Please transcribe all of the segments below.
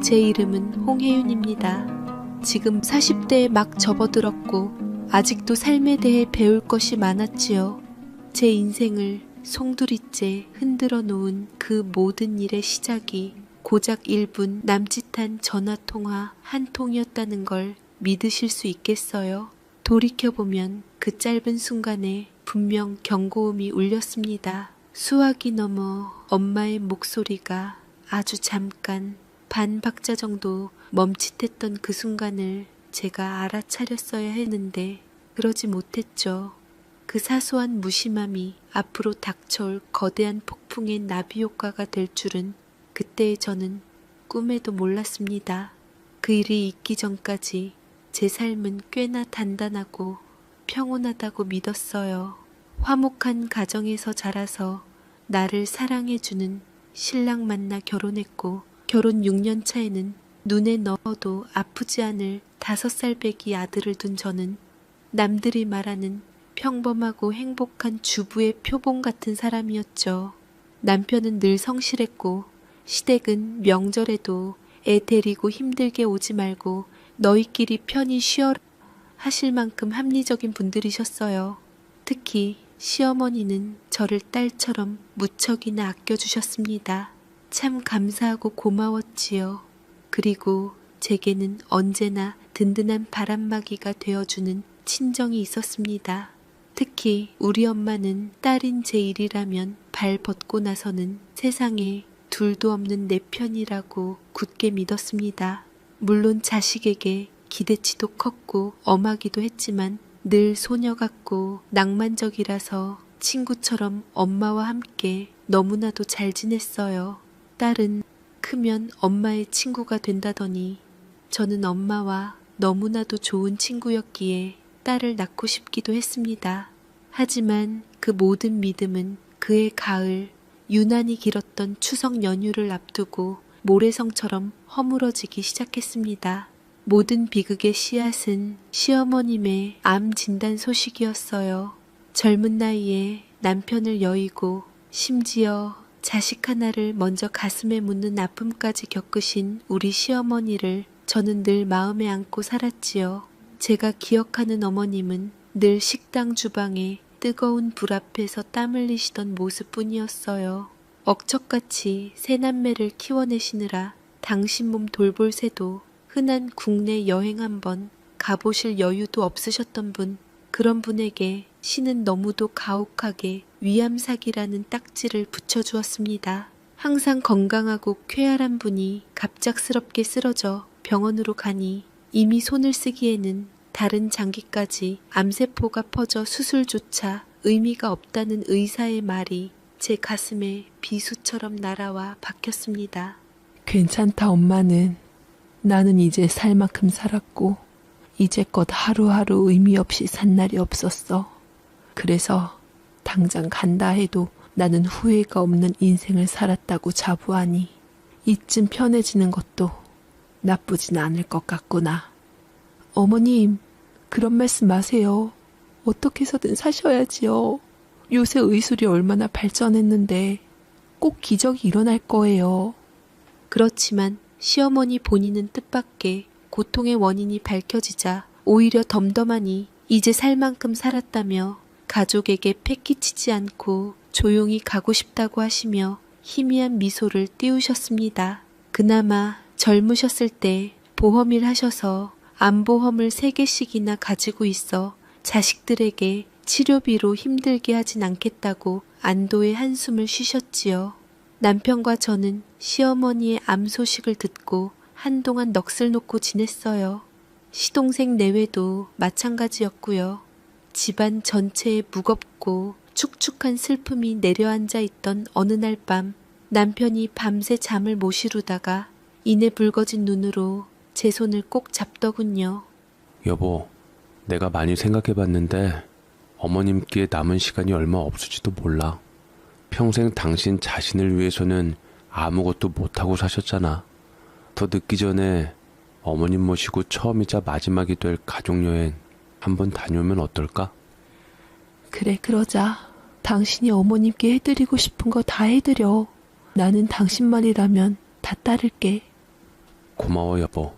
제 이름은 홍혜윤입니다. 지금 40대에 막 접어들었고 아직도 삶에 대해 배울 것이 많았지요. 제 인생을 송두리째 흔들어 놓은 그 모든 일의 시작이 고작 1분 남짓한 전화통화 한 통이었다는 걸 믿으실 수 있겠어요? 돌이켜보면 그 짧은 순간에 분명 경고음이 울렸습니다. 수화기 넘어 엄마의 목소리가 아주 잠깐 반 박자 정도 멈칫했던 그 순간을 제가 알아차렸어야 했는데 그러지 못했죠. 그 사소한 무심함이 앞으로 닥쳐올 거대한 폭풍의 나비 효과가 될 줄은 그때의 저는 꿈에도 몰랐습니다. 그 일이 있기 전까지 제 삶은 꽤나 단단하고 평온하다고 믿었어요. 화목한 가정에서 자라서 나를 사랑해주는 신랑 만나 결혼했고 결혼 6년 차에는 눈에 넣어도 아프지 않을 5살배기 아들을 둔 저는 남들이 말하는 평범하고 행복한 주부의 표본 같은 사람이었죠. 남편은 늘 성실했고 시댁은 명절에도 애 데리고 힘들게 오지 말고 너희끼리 편히 쉬어라 하실 만큼 합리적인 분들이셨어요. 특히 시어머니는 저를 딸처럼 무척이나 아껴주셨습니다. 참 감사하고 고마웠지요. 그리고 제게는 언제나 든든한 바람막이가 되어주는 친정이 있었습니다. 특히 우리 엄마는 딸인 제 일이라면 발 벗고 나서는 세상에 둘도 없는 내 편이라고 굳게 믿었습니다. 물론 자식에게 기대치도 컸고 엄하기도 했지만 늘 소녀 같고 낭만적이라서 친구처럼 엄마와 함께 너무나도 잘 지냈어요. 딸은 크면 엄마의 친구가 된다더니 저는 엄마와 너무나도 좋은 친구였기에 딸을 낳고 싶기도 했습니다. 하지만 그 모든 믿음은 그해 가을 유난히 길었던 추석 연휴를 앞두고 모래성처럼 허물어지기 시작했습니다. 모든 비극의 씨앗은 시어머님의 암 진단 소식이었어요. 젊은 나이에 남편을 여의고 심지어 자식 하나를 먼저 가슴에 묻는 아픔까지 겪으신 우리 시어머니를 저는 늘 마음에 안고 살았지요. 제가 기억하는 어머님은 늘 식당 주방에 뜨거운 불 앞에서 땀 흘리시던 모습뿐이었어요. 억척같이 세 남매를 키워내시느라 당신 몸 돌볼 새도 흔한 국내 여행 한번 가보실 여유도 없으셨던 분, 그런 분에게 신은 너무도 가혹하게 위암사기라는 딱지를 붙여주었습니다. 항상 건강하고 쾌활한 분이 갑작스럽게 쓰러져 병원으로 가니 이미 손을 쓰기에는 다른 장기까지 암세포가 퍼져 수술조차 의미가 없다는 의사의 말이 제 가슴에 비수처럼 날아와 박혔습니다. 괜찮다 엄마는. 나는 이제 살 만큼 살았고 이제껏 하루하루 의미 없이 산 날이 없었어. 그래서 당장 간다 해도 나는 후회가 없는 인생을 살았다고 자부하니 이쯤 편해지는 것도 나쁘진 않을 것 같구나. 어머님, 그런 말씀 마세요. 어떻게 해서든 사셔야지요. 요새 의술이 얼마나 발전했는데 꼭 기적이 일어날 거예요. 그렇지만 시어머니 본인은 뜻밖의 고통의 원인이 밝혀지자 오히려 덤덤하니 이제 살 만큼 살았다며 가족에게 패기치지 않고 조용히 가고 싶다고 하시며 희미한 미소를 띄우셨습니다. 그나마 젊으셨을 때 보험일 하셔서 암보험을 3개씩이나 가지고 있어 자식들에게 치료비로 힘들게 하진 않겠다고 안도의 한숨을 쉬셨지요. 남편과 저는 시어머니의 암 소식을 듣고 한동안 넋을 놓고 지냈어요. 시동생 내외도 마찬가지였고요. 집안 전체에 무겁고 축축한 슬픔이 내려앉아 있던 어느 날 밤 남편이 밤새 잠을 못 이루다가 이내 붉어진 눈으로 제 손을 꼭 잡더군요. 여보, 내가 많이 생각해봤는데 어머님께 남은 시간이 얼마 없을지도 몰라. 평생 당신 자신을 위해서는 아무것도 못하고 사셨잖아. 더 늦기 전에 어머님 모시고 처음이자 마지막이 될 가족여행 한번 다녀오면 어떨까? 그래, 그러자. 당신이 어머님께 해드리고 싶은 거 다 해드려. 나는 당신 말이라면 다 따를게. 고마워 여보.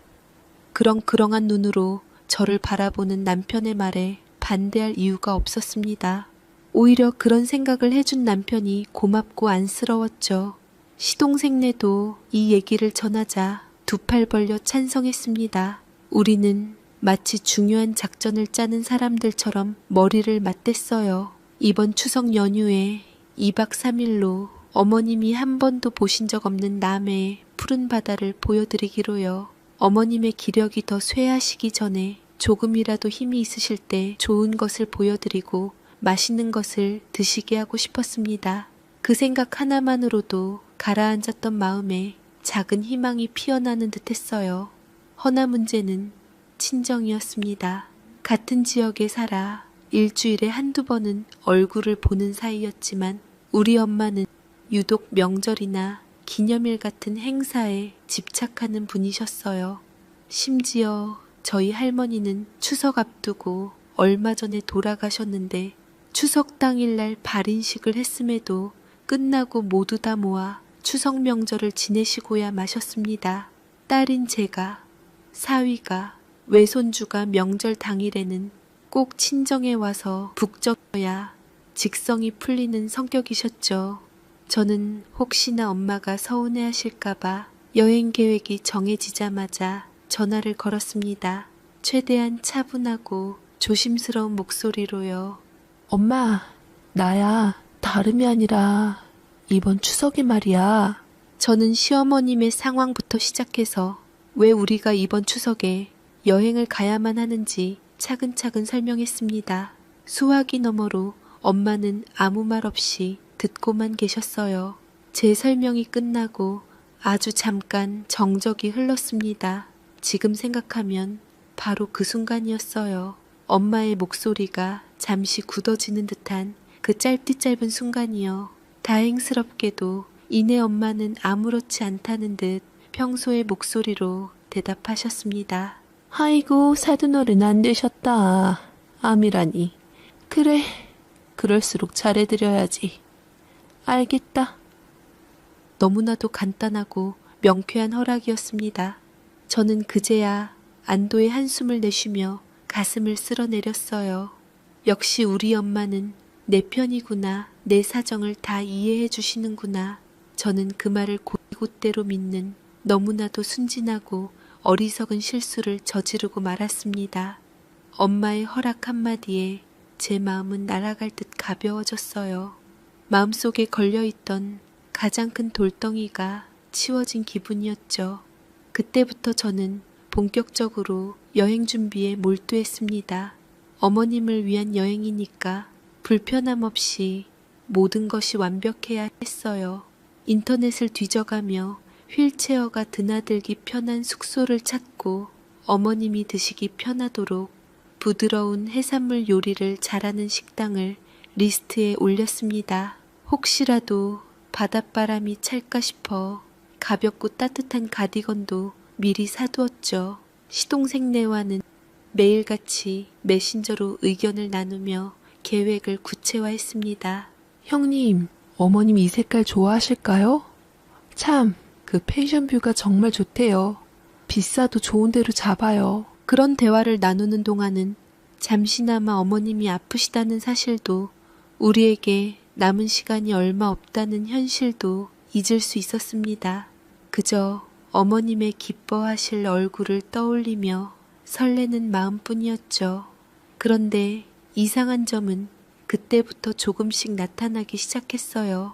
그렁그렁한 눈으로 저를 바라보는 남편의 말에 반대할 이유가 없었습니다. 오히려 그런 생각을 해준 남편이 고맙고 안쓰러웠죠. 시동생네도 이 얘기를 전하자 두 팔 벌려 찬성했습니다. 우리는 마치 중요한 작전을 짜는 사람들처럼 머리를 맞댔어요. 이번 추석 연휴에 2박 3일로 어머님이 한 번도 보신 적 없는 남해의 푸른 바다를 보여드리기로요. 어머님의 기력이 더 쇠하시기 전에 조금이라도 힘이 있으실 때 좋은 것을 보여드리고 맛있는 것을 드시게 하고 싶었습니다. 그 생각 하나만으로도 가라앉았던 마음에 작은 희망이 피어나는 듯 했어요. 허나 문제는 친정이었습니다. 같은 지역에 살아 일주일에 한두 번은 얼굴을 보는 사이였지만 우리 엄마는 유독 명절이나 기념일 같은 행사에 집착하는 분이셨어요. 심지어 저희 할머니는 추석 앞두고 얼마 전에 돌아가셨는데 추석 당일날 발인식을 했음에도 끝나고 모두 다 모아 추석 명절을 지내시고야 마셨습니다. 딸인 제가, 사위가, 외손주가 명절 당일에는 꼭 친정에 와서 북적여야 직성이 풀리는 성격이셨죠. 저는 혹시나 엄마가 서운해하실까봐 여행 계획이 정해지자마자 전화를 걸었습니다. 최대한 차분하고 조심스러운 목소리로요. 엄마, 나야. 다름이 아니라 이번 추석이 말이야. 저는 시어머님의 상황부터 시작해서 왜 우리가 이번 추석에 여행을 가야만 하는지 차근차근 설명했습니다. 수화기 너머로 엄마는 아무 말 없이 듣고만 계셨어요. 제 설명이 끝나고 아주 잠깐 정적이 흘렀습니다. 지금 생각하면 바로 그 순간이었어요. 엄마의 목소리가 잠시 굳어지는 듯한 그 짧디 짧은 순간이요. 다행스럽게도 이내 엄마는 아무렇지 않다는 듯 평소의 목소리로 대답하셨습니다. 아이고, 사돈어른 안 되셨다. 암이라니. 그래, 그럴수록 잘해드려야지. 알겠다. 너무나도 간단하고 명쾌한 허락이었습니다. 저는 그제야 안도의 한숨을 내쉬며 가슴을 쓸어내렸어요. 역시 우리 엄마는 내 편이구나, 내 사정을 다 이해해 주시는구나. 저는 그 말을 곧대로 믿는 너무나도 순진하고 어리석은 실수를 저지르고 말았습니다. 엄마의 허락 한마디에 제 마음은 날아갈 듯 가벼워졌어요. 마음속에 걸려있던 가장 큰 돌덩이가 치워진 기분이었죠. 그때부터 저는 본격적으로 여행 준비에 몰두했습니다. 어머님을 위한 여행이니까 불편함 없이 모든 것이 완벽해야 했어요. 인터넷을 뒤져가며 휠체어가 드나들기 편한 숙소를 찾고 어머님이 드시기 편하도록 부드러운 해산물 요리를 잘하는 식당을 리스트에 올렸습니다. 혹시라도 바닷바람이 찰까 싶어 가볍고 따뜻한 가디건도 미리 사두었죠. 시동생네와는 매일같이 메신저로 의견을 나누며 계획을 구체화했습니다. 형님, 어머님 이 색깔 좋아하실까요? 참, 그 펜션뷰가 정말 좋대요. 비싸도 좋은 데로 잡아요. 그런 대화를 나누는 동안은 잠시나마 어머님이 아프시다는 사실도 우리에게 남은 시간이 얼마 없다는 현실도 잊을 수 있었습니다. 그저 어머님의 기뻐하실 얼굴을 떠올리며 설레는 마음뿐이었죠. 그런데 이상한 점은 그때부터 조금씩 나타나기 시작했어요.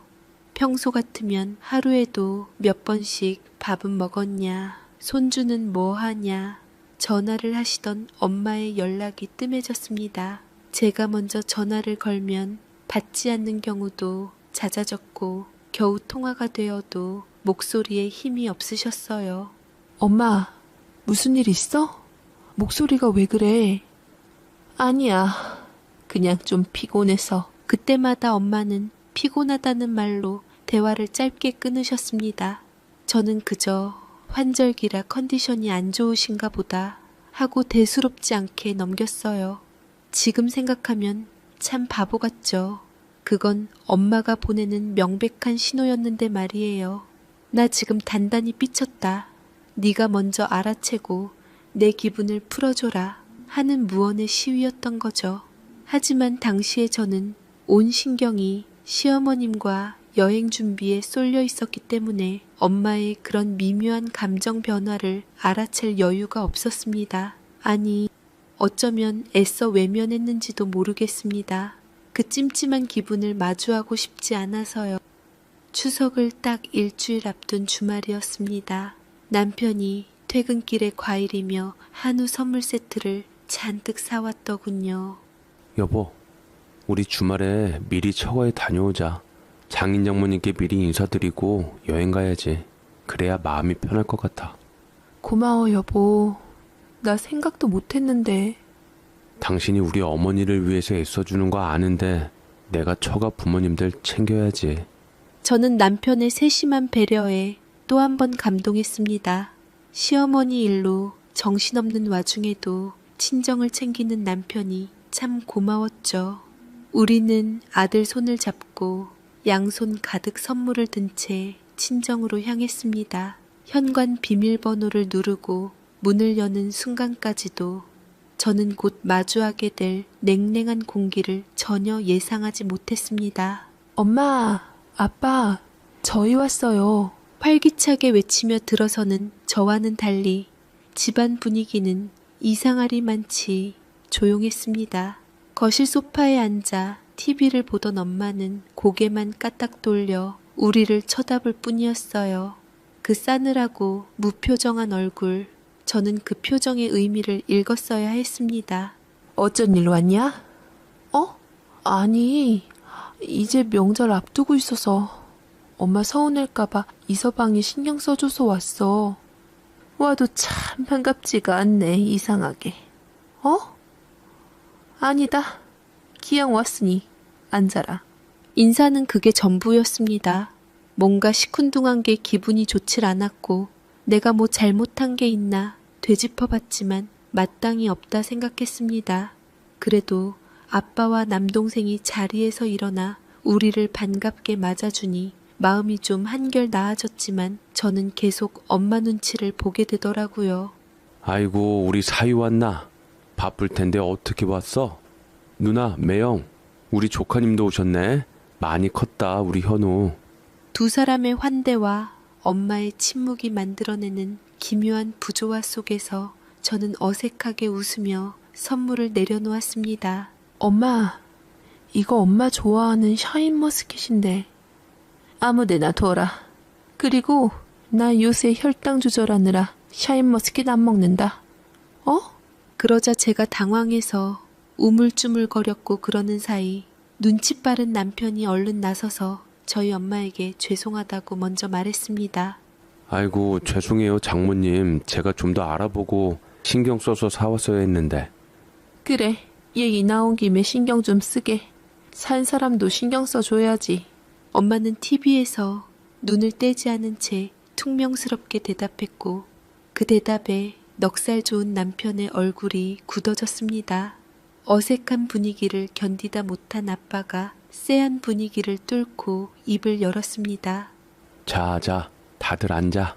평소 같으면 하루에도 몇 번씩 밥은 먹었냐, 손주는 뭐 하냐, 전화를 하시던 엄마의 연락이 뜸해졌습니다. 제가 먼저 전화를 걸면 받지 않는 경우도 잦아졌고 겨우 통화가 되어도 목소리에 힘이 없으셨어요. 엄마, 무슨 일 있어? 목소리가 왜 그래? 아니야, 그냥 좀 피곤해서. 그때마다 엄마는 피곤하다는 말로 대화를 짧게 끊으셨습니다. 저는 그저 환절기라 컨디션이 안 좋으신가 보다 하고 대수롭지 않게 넘겼어요. 지금 생각하면 참 바보 같죠. 그건 엄마가 보내는 명백한 신호였는데 말이에요. 나 지금 단단히 삐쳤다. 네가 먼저 알아채고 내 기분을 풀어줘라 하는 무언의 시위였던 거죠. 하지만 당시에 저는 온 신경이 시어머님과 여행 준비에 쏠려 있었기 때문에 엄마의 그런 미묘한 감정 변화를 알아챌 여유가 없었습니다. 아니, 어쩌면 애써 외면했는지도 모르겠습니다. 그 찜찜한 기분을 마주하고 싶지 않아서요. 추석을 딱 일주일 앞둔 주말이었습니다. 남편이 퇴근길에 과일이며 한우 선물 세트를 잔뜩 사왔더군요. 여보, 우리 주말에 미리 처가에 다녀오자. 장인 장모님께 미리 인사드리고 여행 가야지. 그래야 마음이 편할 것 같아. 고마워, 여보. 나 생각도 못했는데. 당신이 우리 어머니를 위해서 애써주는 거 아는데 내가 처가 부모님들 챙겨야지. 저는 남편의 세심한 배려에 또 한 번 감동했습니다. 시어머니 일로 정신없는 와중에도 친정을 챙기는 남편이 참 고마웠죠. 우리는 아들 손을 잡고 양손 가득 선물을 든 채 친정으로 향했습니다. 현관 비밀번호를 누르고 문을 여는 순간까지도 저는 곧 마주하게 될 냉랭한 공기를 전혀 예상하지 못했습니다. 엄마, 아빠, 저희 왔어요. 활기차게 외치며 들어서는 저와는 달리 집안 분위기는 이상하리만치 조용했습니다. 거실 소파에 앉아 TV를 보던 엄마는 고개만 까딱 돌려 우리를 쳐다볼 뿐이었어요. 그 싸늘하고 무표정한 얼굴, 저는 그 표정의 의미를 읽었어야 했습니다. 어쩐 일로 왔냐? 아니, 이제 명절 앞두고 있어서 엄마 서운할까봐 이서방이 신경 써줘서 왔어. 와도 참 반갑지가 않네, 이상하게. 아니다. 기왕 왔으니 앉아라. 인사는 그게 전부였습니다. 뭔가 시큰둥한 게 기분이 좋질 않았고 내가 뭐 잘못한 게 있나 되짚어봤지만 마땅히 없다 생각했습니다. 그래도 아빠와 남동생이 자리에서 일어나 우리를 반갑게 맞아주니 마음이 좀 한결 나아졌지만 저는 계속 엄마 눈치를 보게 되더라고요. 아이고, 우리 사위 왔나? 바쁠 텐데 어떻게 왔어? 누나, 매영, 우리 조카님도 오셨네. 많이 컸다, 우리 현우. 두 사람의 환대와 엄마의 침묵이 만들어내는 기묘한 부조화 속에서 저는 어색하게 웃으며 선물을 내려놓았습니다. 엄마, 이거 엄마 좋아하는 샤인머스켓인데 아무데나 둬라. 그리고 나 요새 혈당 조절하느라 샤인머스켓 안 먹는다. 그러자 제가 당황해서 우물쭈물거렸고 그러는 사이 눈치 빠른 남편이 얼른 나서서 저희 엄마에게 죄송하다고 먼저 말했습니다. 아이고, 죄송해요, 장모님. 제가 좀 더 알아보고 신경 써서 사왔어야 했는데. 그래, 얘기 나온 김에 신경 좀 쓰게. 산 사람도 신경 써줘야지. 엄마는 TV에서 눈을 떼지 않은 채 퉁명스럽게 대답했고 그 대답에 넉살 좋은 남편의 얼굴이 굳어졌습니다. 어색한 분위기를 견디다 못한 아빠가 쎄한 분위기를 뚫고 입을 열었습니다. 자, 다들 앉아.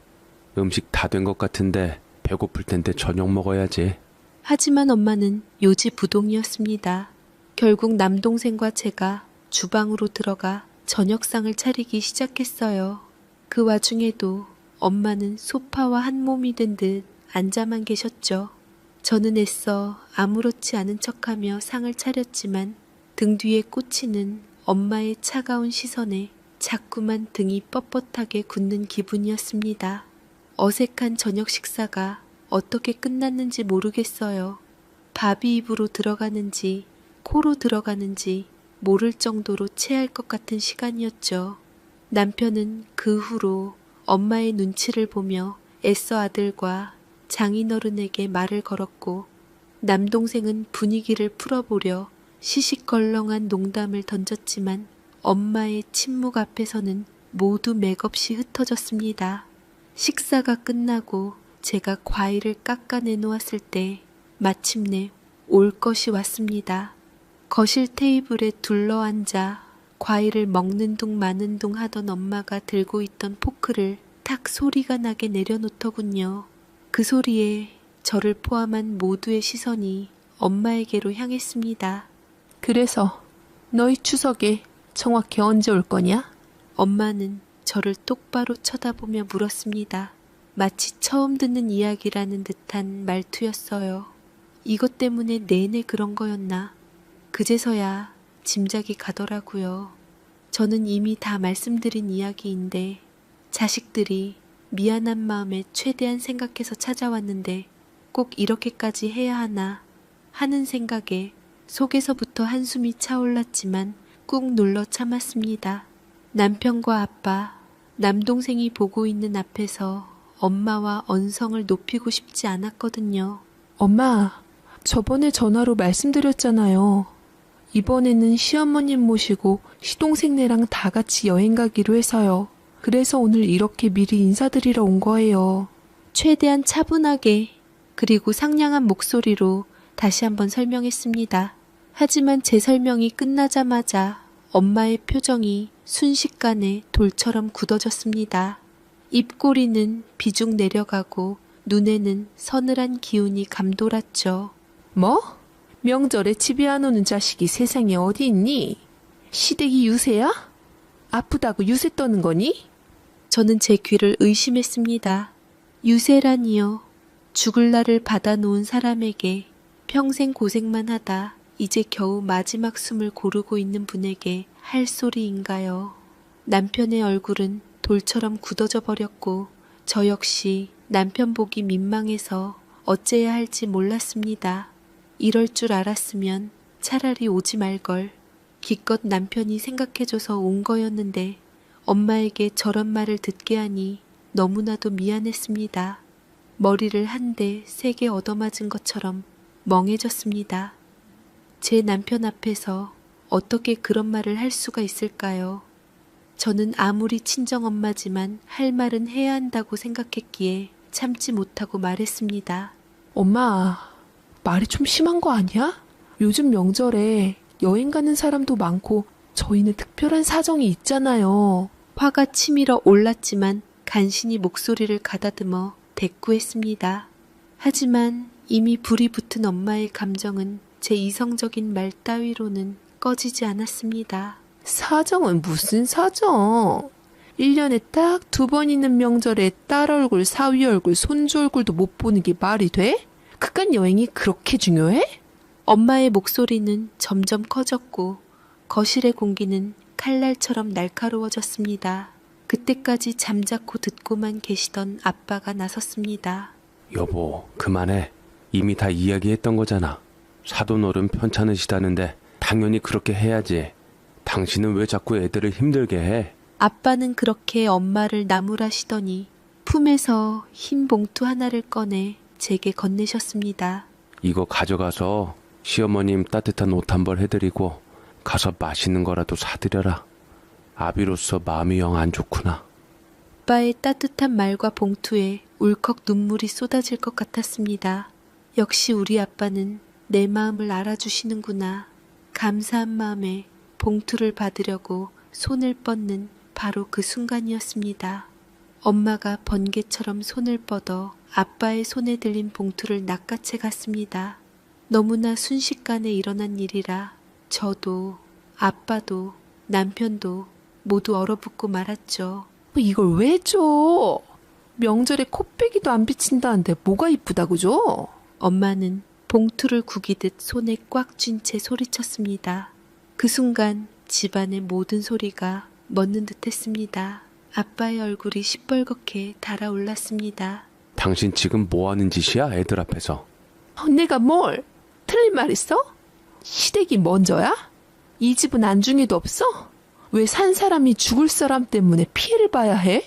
음식 다 된 것 같은데 배고플 텐데 저녁 먹어야지. 하지만 엄마는 요지부동이었습니다. 결국 남동생과 제가 주방으로 들어가 저녁상을 차리기 시작했어요. 그 와중에도 엄마는 소파와 한 몸이 된 듯 앉아만 계셨죠. 저는 애써 아무렇지 않은 척하며 상을 차렸지만 등 뒤에 꽂히는 엄마의 차가운 시선에 자꾸만 등이 뻣뻣하게 굳는 기분이었습니다. 어색한 저녁 식사가 어떻게 끝났는지 모르겠어요. 밥이 입으로 들어가는지 코로 들어가는지 모를 정도로 체할 것 같은 시간이었죠. 남편은 그 후로 엄마의 눈치를 보며 애써 아들과 장인어른에게 말을 걸었고 남동생은 분위기를 풀어보려 시시껄렁한 농담을 던졌지만 엄마의 침묵 앞에서는 모두 맥없이 흩어졌습니다. 식사가 끝나고 제가 과일을 깎아 내놓았을 때 마침내 올 것이 왔습니다. 거실 테이블에 둘러앉아 과일을 먹는 둥 마는 둥 하던 엄마가 들고 있던 포크를 탁 소리가 나게 내려놓더군요. 그 소리에 저를 포함한 모두의 시선이 엄마에게로 향했습니다. 그래서 너희 추석에 정확히 언제 올 거냐? 엄마는 저를 똑바로 쳐다보며 물었습니다. 마치 처음 듣는 이야기라는 듯한 말투였어요. 이것 때문에 내내 그런 거였나? 그제서야 짐작이 가더라고요. 저는 이미 다 말씀드린 이야기인데 자식들이 미안한 마음에 최대한 생각해서 찾아왔는데 꼭 이렇게까지 해야 하나 하는 생각에 속에서부터 한숨이 차올랐지만 꾹 눌러 참았습니다. 남편과 아빠, 남동생이 보고 있는 앞에서 엄마와 언성을 높이고 싶지 않았거든요. 엄마, 저번에 전화로 말씀드렸잖아요. 이번에는 시어머님 모시고 시동생네랑 다 같이 여행 가기로 해서요. 그래서 오늘 이렇게 미리 인사드리러 온 거예요. 최대한 차분하게 그리고 상냥한 목소리로 다시 한번 설명했습니다. 하지만 제 설명이 끝나자마자 엄마의 표정이 순식간에 돌처럼 굳어졌습니다. 입꼬리는 비중 내려가고 눈에는 서늘한 기운이 감돌았죠. 뭐? 명절에 집에 안 오는 자식이 세상에 어디 있니? 시댁이 유세야? 아프다고 유세 떠는 거니? 저는 제 귀를 의심했습니다. 유세라니요. 죽을 날을 받아놓은 사람에게 평생 고생만 하다 이제 겨우 마지막 숨을 고르고 있는 분에게 할 소리인가요? 남편의 얼굴은 돌처럼 굳어져 버렸고 저 역시 남편 보기 민망해서 어째야 할지 몰랐습니다. 이럴 줄 알았으면 차라리 오지 말걸. 기껏 남편이 생각해줘서 온 거였는데 엄마에게 저런 말을 듣게 하니 너무나도 미안했습니다. 머리를 한 대 세게 얻어맞은 것처럼 멍해졌습니다. 제 남편 앞에서 어떻게 그런 말을 할 수가 있을까요? 저는 아무리 친정엄마지만 할 말은 해야 한다고 생각했기에 참지 못하고 말했습니다. 엄마, 말이 좀 심한 거 아니야? 요즘 명절에 여행 가는 사람도 많고 저희는 특별한 사정이 있잖아요. 화가 치밀어 올랐지만 간신히 목소리를 가다듬어 대꾸했습니다. 하지만 이미 불이 붙은 엄마의 감정은 제 이성적인 말 따위로는 꺼지지 않았습니다. 사정은 무슨 사정? 1년에 딱 2번 있는 명절에 딸 얼굴, 사위 얼굴, 손주 얼굴도 못 보는 게 말이 돼? 그깟 여행이 그렇게 중요해? 엄마의 목소리는 점점 커졌고 거실의 공기는 칼날처럼 날카로워졌습니다. 그때까지 잠자코 듣고만 계시던 아빠가 나섰습니다. 여보, 그만해. 이미 다 이야기했던 거잖아. 사돈어른 편찮으시다는데 당연히 그렇게 해야지. 당신은 왜 자꾸 애들을 힘들게 해? 아빠는 그렇게 엄마를 나무라시더니 품에서 흰 봉투 하나를 꺼내 제게 건네셨습니다. 이거 가져가서 시어머님 따뜻한 옷 한 벌 해드리고 가서 맛있는 거라도 사드려라. 아비로서 마음이 영 안 좋구나. 아빠의 따뜻한 말과 봉투에 울컥 눈물이 쏟아질 것 같았습니다. 역시 우리 아빠는 내 마음을 알아주시는구나. 감사한 마음에 봉투를 받으려고 손을 뻗는 바로 그 순간이었습니다. 엄마가 번개처럼 손을 뻗어 아빠의 손에 들린 봉투를 낚아채 갔습니다. 너무나 순식간에 일어난 일이라 저도 아빠도 남편도 모두 얼어붙고 말았죠. 이걸 왜 줘? 명절에 코빼기도 안 비친다는데 뭐가 이쁘다고 줘? 엄마는 봉투를 구기듯 손에 꽉 쥔 채 소리쳤습니다. 그 순간 집안의 모든 소리가 멎는 듯했습니다. 아빠의 얼굴이 시뻘겋게 달아올랐습니다. 당신 지금 뭐 하는 짓이야? 애들 앞에서. 내가 뭘? 틀린 말 있어? 시댁이 먼저야? 이 집은 안중에도 없어? 왜 산 사람이 죽을 사람 때문에 피해를 봐야 해?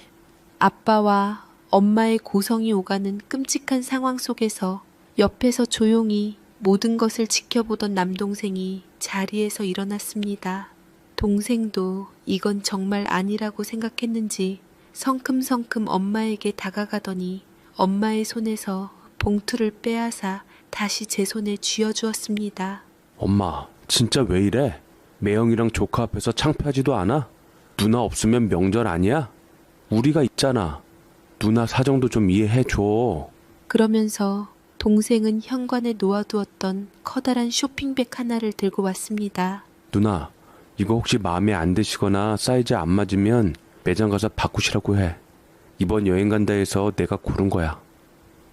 아빠와 엄마의 고성이 오가는 끔찍한 상황 속에서 옆에서 조용히 모든 것을 지켜보던 남동생이 자리에서 일어났습니다. 동생도 이건 정말 아니라고 생각했는지 성큼성큼 엄마에게 다가가더니 엄마의 손에서 봉투를 빼앗아 다시 제 손에 쥐어주었습니다. 엄마, 진짜 왜 이래? 매형이랑 조카 앞에서 창피하지도 않아? 누나 없으면 명절 아니야? 우리가 있잖아. 누나 사정도 좀 이해해줘. 그러면서 동생은 현관에 놓아두었던 커다란 쇼핑백 하나를 들고 왔습니다. 누나, 이거 혹시 마음에 안 드시거나 사이즈 안 맞으면 매장 가서 바꾸시라고 해. 이번 여행 간다 해서 내가 고른 거야.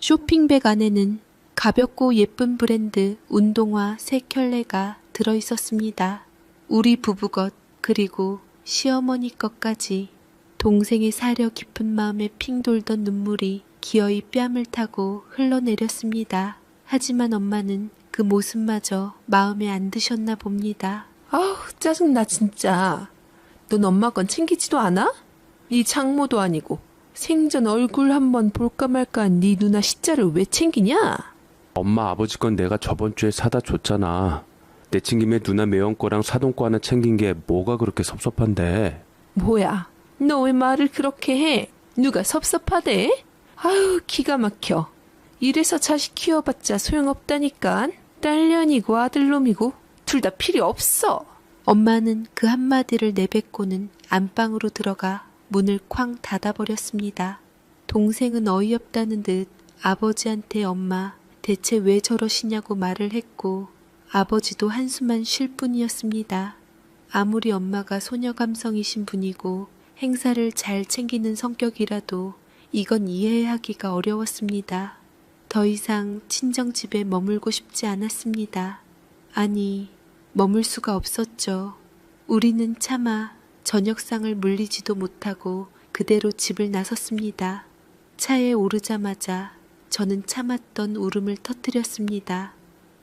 쇼핑백 안에는 가볍고 예쁜 브랜드 운동화 3켤레가 들어있었습니다. 우리 부부 것 그리고 시어머니 것까지. 동생의 사려 깊은 마음에 핑 돌던 눈물이 기어이 뺨을 타고 흘러내렸습니다. 하지만 엄마는 그 모습마저 마음에 안 드셨나 봅니다. 아우, 짜증나 진짜. 넌 엄마 건 챙기지도 않아? 네 장모도 아니고 생전 얼굴 한번 볼까 말까한 네 누나 시자를 왜 챙기냐? 엄마 아버지 건 내가 저번 주에 사다 줬잖아. 내친 김에 누나 매운 거랑 사돈 거 하나 챙긴 게 뭐가 그렇게 섭섭한데. 뭐야, 너 왜 말을 그렇게 해? 누가 섭섭하대? 아유, 기가 막혀. 이래서 자식 키워봤자 소용없다니까. 딸년이고 아들놈이고 둘 다 필요 없어. 엄마는 그 한마디를 내뱉고는 안방으로 들어가 문을 쾅 닫아버렸습니다. 동생은 어이없다는 듯 아버지한테 엄마 대체 왜 저러시냐고 말을 했고 아버지도 한숨만 쉴 뿐이었습니다. 아무리 엄마가 소녀 감성이신 분이고 행사를 잘 챙기는 성격이라도 이건 이해하기가 어려웠습니다. 더 이상 친정집에 머물고 싶지 않았습니다. 아니, 머물 수가 없었죠. 우리는 차마 저녁상을 물리지도 못하고 그대로 집을 나섰습니다. 차에 오르자마자 저는 참았던 울음을 터뜨렸습니다.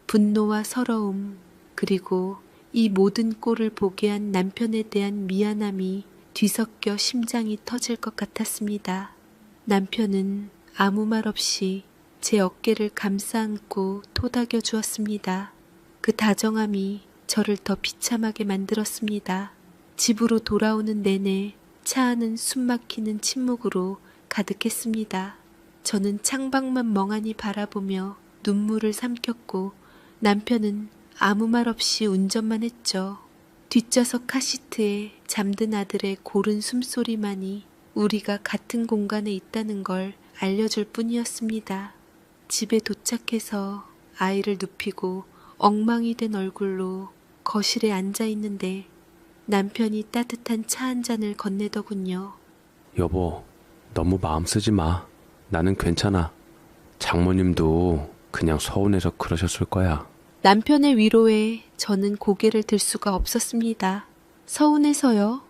분노와 서러움, 그리고 이 모든 꼴을 보게 한 남편에 대한 미안함이 뒤섞여 심장이 터질 것 같았습니다. 남편은 아무 말 없이 제 어깨를 감싸 안고 토닥여 주었습니다. 그 다정함이 저를 더 비참하게 만들었습니다. 집으로 돌아오는 내내 차 안은 숨막히는 침묵으로 가득했습니다. 저는 창밖만 멍하니 바라보며 눈물을 삼켰고 남편은 아무 말 없이 운전만 했죠. 뒷좌석 카시트에 잠든 아들의 고른 숨소리만이 우리가 같은 공간에 있다는 걸 알려줄 뿐이었습니다. 집에 도착해서 아이를 눕히고 엉망이 된 얼굴로 거실에 앉아 있는데 남편이 따뜻한 차 한 잔을 건네더군요. 여보, 너무 마음 쓰지 마. 나는 괜찮아. 장모님도 그냥 서운해서 그러셨을 거야. 남편의 위로에 저는 고개를 들 수가 없었습니다. 서운해서요?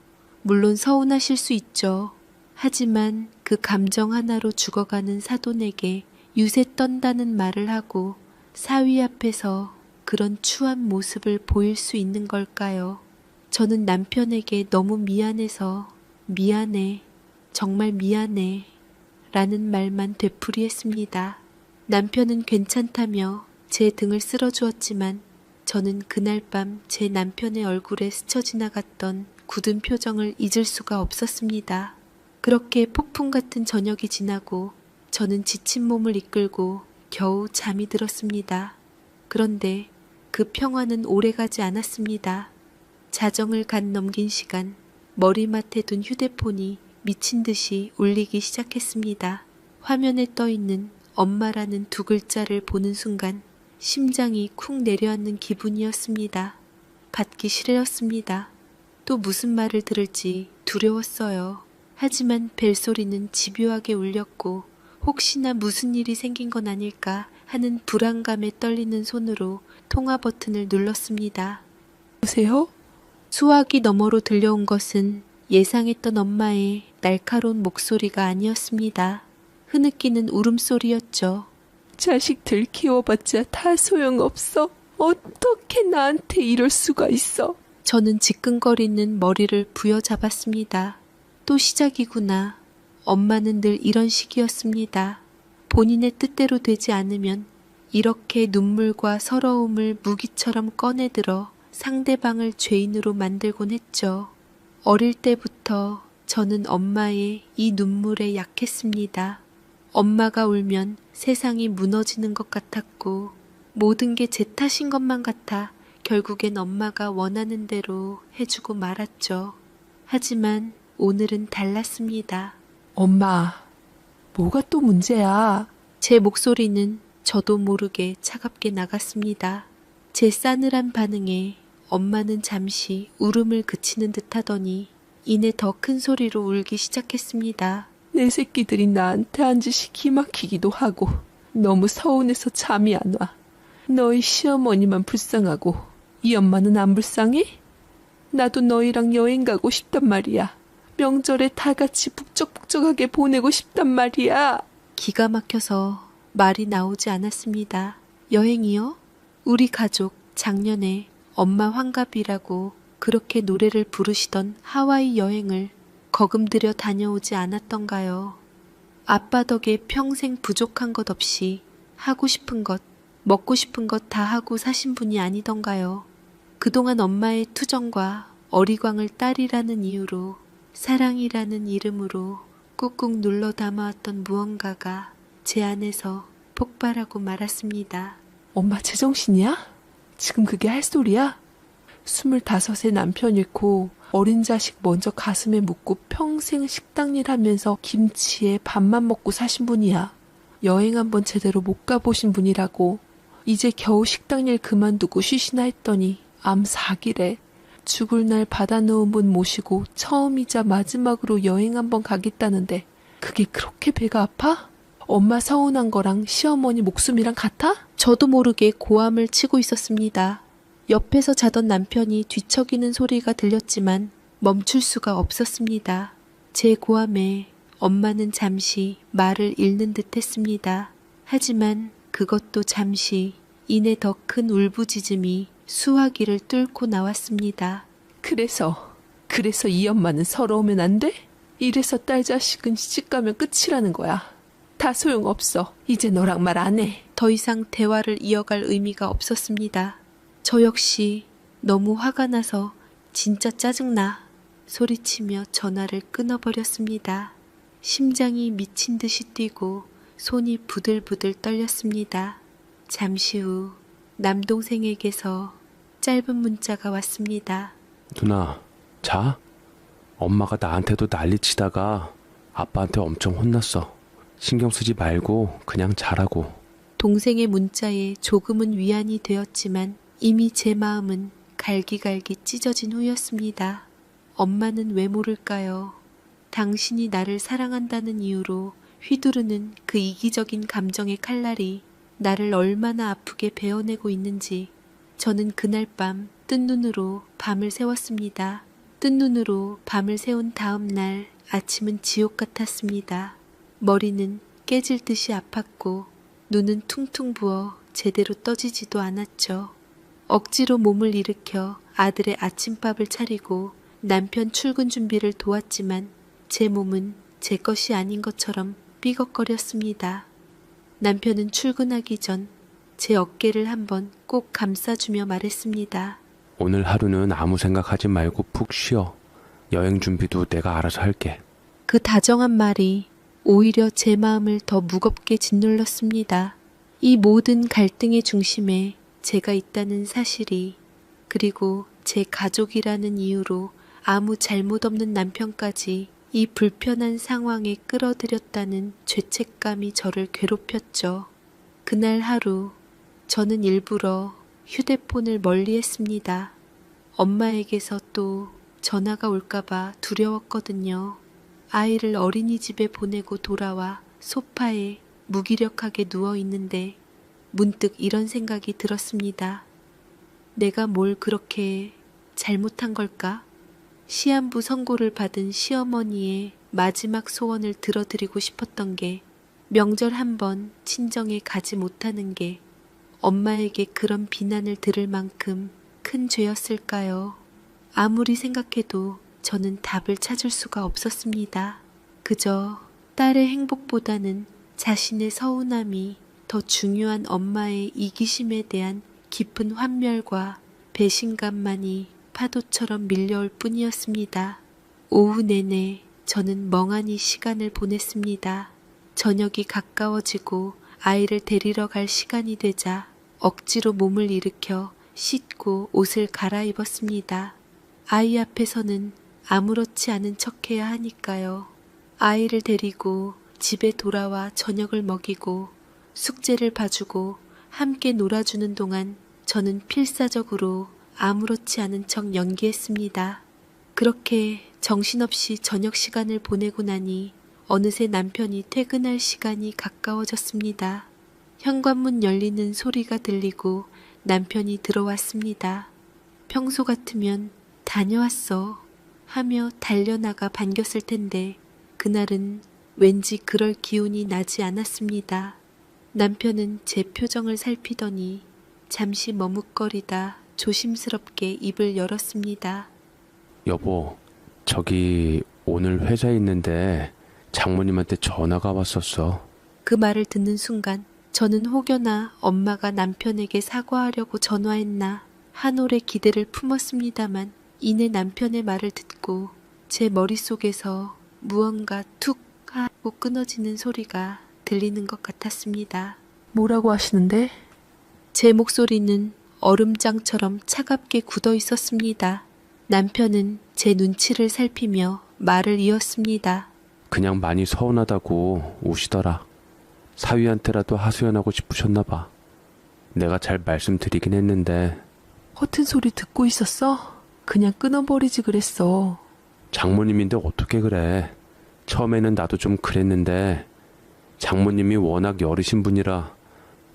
물론 서운하실 수 있죠. 하지만 그 감정 하나로 죽어가는 사돈에게 유세 떤다는 말을 하고 사위 앞에서 그런 추한 모습을 보일 수 있는 걸까요? 저는 남편에게 너무 미안해서 미안해, 정말 미안해 라는 말만 되풀이했습니다. 남편은 괜찮다며 제 등을 쓸어주었지만 저는 그날 밤 제 남편의 얼굴에 스쳐 지나갔던 굳은 표정을 잊을 수가 없었습니다. 그렇게 폭풍 같은 저녁이 지나고 저는 지친 몸을 이끌고 겨우 잠이 들었습니다. 그런데 그 평화는 오래가지 않았습니다. 자정을 간 넘긴 시간, 머리맡에 둔 휴대폰이 미친 듯이 울리기 시작했습니다. 화면에 떠있는 엄마라는 두 글자를 보는 순간 심장이 쿵 내려앉는 기분이었습니다. 받기 싫었습니다. 또 무슨 말을 들을지 두려웠어요. 하지만 벨소리는 집요하게 울렸고 혹시나 무슨 일이 생긴 건 아닐까 하는 불안감에 떨리는 손으로 통화 버튼을 눌렀습니다. 보세요? 수화기 너머로 들려온 것은 예상했던 엄마의 날카로운 목소리가 아니었습니다. 흐느끼는 울음소리였죠. 자식들 키워봤자 다 소용없어. 어떻게 나한테 이럴 수가 있어? 저는 지끈거리는 머리를 부여잡았습니다. 또 시작이구나. 엄마는 늘 이런 식이었습니다. 본인의 뜻대로 되지 않으면 이렇게 눈물과 서러움을 무기처럼 꺼내들어 상대방을 죄인으로 만들곤 했죠. 어릴 때부터 저는 엄마의 이 눈물에 약했습니다. 엄마가 울면 세상이 무너지는 것 같았고 모든 게 제 탓인 것만 같아 결국엔 엄마가 원하는 대로 해주고 말았죠. 하지만 오늘은 달랐습니다. 엄마, 뭐가 또 문제야? 제 목소리는 저도 모르게 차갑게 나갔습니다. 제 싸늘한 반응에 엄마는 잠시 울음을 그치는 듯 하더니 이내 더 큰 소리로 울기 시작했습니다. 내 새끼들이 나한테 한 짓이 기막히기도 하고 너무 서운해서 잠이 안 와. 너희 시어머니만 불쌍하고 이 엄마는 안 불쌍해? 나도 너희랑 여행 가고 싶단 말이야. 명절에 다 같이 북적북적하게 보내고 싶단 말이야. 기가 막혀서 말이 나오지 않았습니다. 여행이요? 우리 가족 작년에 엄마 환갑이라고 그렇게 노래를 부르시던 하와이 여행을 거금 들여 다녀오지 않았던가요? 아빠 덕에 평생 부족한 것 없이 하고 싶은 것, 먹고 싶은 것 다 하고 사신 분이 아니던가요? 그동안 엄마의 투정과 어리광을 딸이라는 이유로 사랑이라는 이름으로 꾹꾹 눌러 담아왔던 무언가가 제 안에서 폭발하고 말았습니다. 엄마 제정신이야? 지금 그게 할 소리야? 25세 남편 잃고 어린 자식 먼저 가슴에 묻고 평생 식당 일 하면서 김치에 밥만 먹고 사신 분이야. 여행 한번 제대로 못 가보신 분이라고. 이제 겨우 식당 일 그만두고 쉬시나 했더니 암 4기래. 죽을 날 받아놓은 분 모시고 처음이자 마지막으로 여행 한번 가겠다는데 그게 그렇게 배가 아파? 엄마 서운한 거랑 시어머니 목숨이랑 같아? 저도 모르게 고함을 치고 있었습니다. 옆에서 자던 남편이 뒤척이는 소리가 들렸지만 멈출 수가 없었습니다. 제 고함에 엄마는 잠시 말을 잃는 듯 했습니다. 하지만 그것도 잠시 이내 더 큰 울부짖음이 수화기를 뚫고 나왔습니다. 그래서 이 엄마는 서러우면 안 돼? 이래서 딸 자식은 시집가면 끝이라는 거야. 다 소용없어. 이제 너랑 말 안 해. 더 이상 대화를 이어갈 의미가 없었습니다. 저 역시 너무 화가 나서 진짜 짜증나 소리치며 전화를 끊어버렸습니다. 심장이 미친 듯이 뛰고 손이 부들부들 떨렸습니다. 잠시 후 남동생에게서 짧은 문자가 왔습니다. 누나, 자? 엄마가 나한테도 난리치다가 아빠한테 엄청 혼났어. 신경 쓰지 말고 그냥 자라고. 동생의 문자에 조금은 위안이 되었지만 이미 제 마음은 갈기갈기 찢어진 후였습니다. 엄마는 왜 모를까요? 당신이 나를 사랑한다는 이유로 휘두르는 그 이기적인 감정의 칼날이 나를 얼마나 아프게 베어내고 있는지 저는 그날 밤 뜬 눈으로 밤을 새웠습니다. 뜬 눈으로 밤을 새운 다음 날 아침은 지옥 같았습니다. 머리는 깨질 듯이 아팠고 눈은 퉁퉁 부어 제대로 떠지지도 않았죠. 억지로 몸을 일으켜 아들의 아침밥을 차리고 남편 출근 준비를 도왔지만 제 몸은 제 것이 아닌 것처럼 삐걱거렸습니다. 남편은 출근하기 전 제 어깨를 한번 꼭 감싸주며 말했습니다. 오늘 하루는 아무 생각하지 말고 푹 쉬어. 여행 준비도 내가 알아서 할게. 그 다정한 말이 오히려 제 마음을 더 무겁게 짓눌렀습니다. 이 모든 갈등의 중심에 제가 있다는 사실이, 그리고 제 가족이라는 이유로 아무 잘못 없는 남편까지 이 불편한 상황에 끌어들였다는 죄책감이 저를 괴롭혔죠. 그날 하루 저는 일부러 휴대폰을 멀리했습니다. 엄마에게서 또 전화가 올까봐 두려웠거든요. 아이를 어린이집에 보내고 돌아와 소파에 무기력하게 누워 있는데 문득 이런 생각이 들었습니다. 내가 뭘 그렇게 잘못한 걸까? 시한부 선고를 받은 시어머니의 마지막 소원을 들어드리고 싶었던 게, 명절 한번 친정에 가지 못하는 게 엄마에게 그런 비난을 들을 만큼 큰 죄였을까요? 아무리 생각해도 저는 답을 찾을 수가 없었습니다. 그저 딸의 행복보다는 자신의 서운함이 더 중요한 엄마의 이기심에 대한 깊은 환멸과 배신감만이 파도처럼 밀려올 뿐이었습니다. 오후 내내 저는 멍하니 시간을 보냈습니다. 저녁이 가까워지고 아이를 데리러 갈 시간이 되자 억지로 몸을 일으켜 씻고 옷을 갈아입었습니다. 아이 앞에서는 아무렇지 않은 척해야 하니까요. 아이를 데리고 집에 돌아와 저녁을 먹이고 숙제를 봐주고 함께 놀아주는 동안 저는 필사적으로 아무렇지 않은 척 연기했습니다. 그렇게 정신없이 저녁 시간을 보내고 나니 어느새 남편이 퇴근할 시간이 가까워졌습니다. 현관문 열리는 소리가 들리고 남편이 들어왔습니다. 평소 같으면 다녀왔어 하며 달려나가 반겼을 텐데 그날은 왠지 그럴 기운이 나지 않았습니다. 남편은 제 표정을 살피더니 잠시 머뭇거리다 조심스럽게 입을 열었습니다. 여보, 저기 오늘 회사에 있는데 장모님한테 전화가 왔었어. 그 말을 듣는 순간 저는 혹여나 엄마가 남편에게 사과하려고 전화했나 한올의 기대를 품었습니다만 이내 남편의 말을 듣고 제 머릿속에서 무언가 툭 하고 끊어지는 소리가 들리는 것 같았습니다. 뭐라고 하시는데? 제 목소리는 얼음장처럼 차갑게 굳어 있었습니다. 남편은 제 눈치를 살피며 말을 이었습니다. 그냥 많이 서운하다고 우시더라. 사위한테라도 하소연하고 싶으셨나 봐. 내가 잘 말씀드리긴 했는데 허튼 소리 듣고 있었어? 그냥 끊어버리지 그랬어. 장모님인데 어떻게 그래. 처음에는 나도 좀 그랬는데 장모님이 워낙 여르신 분이라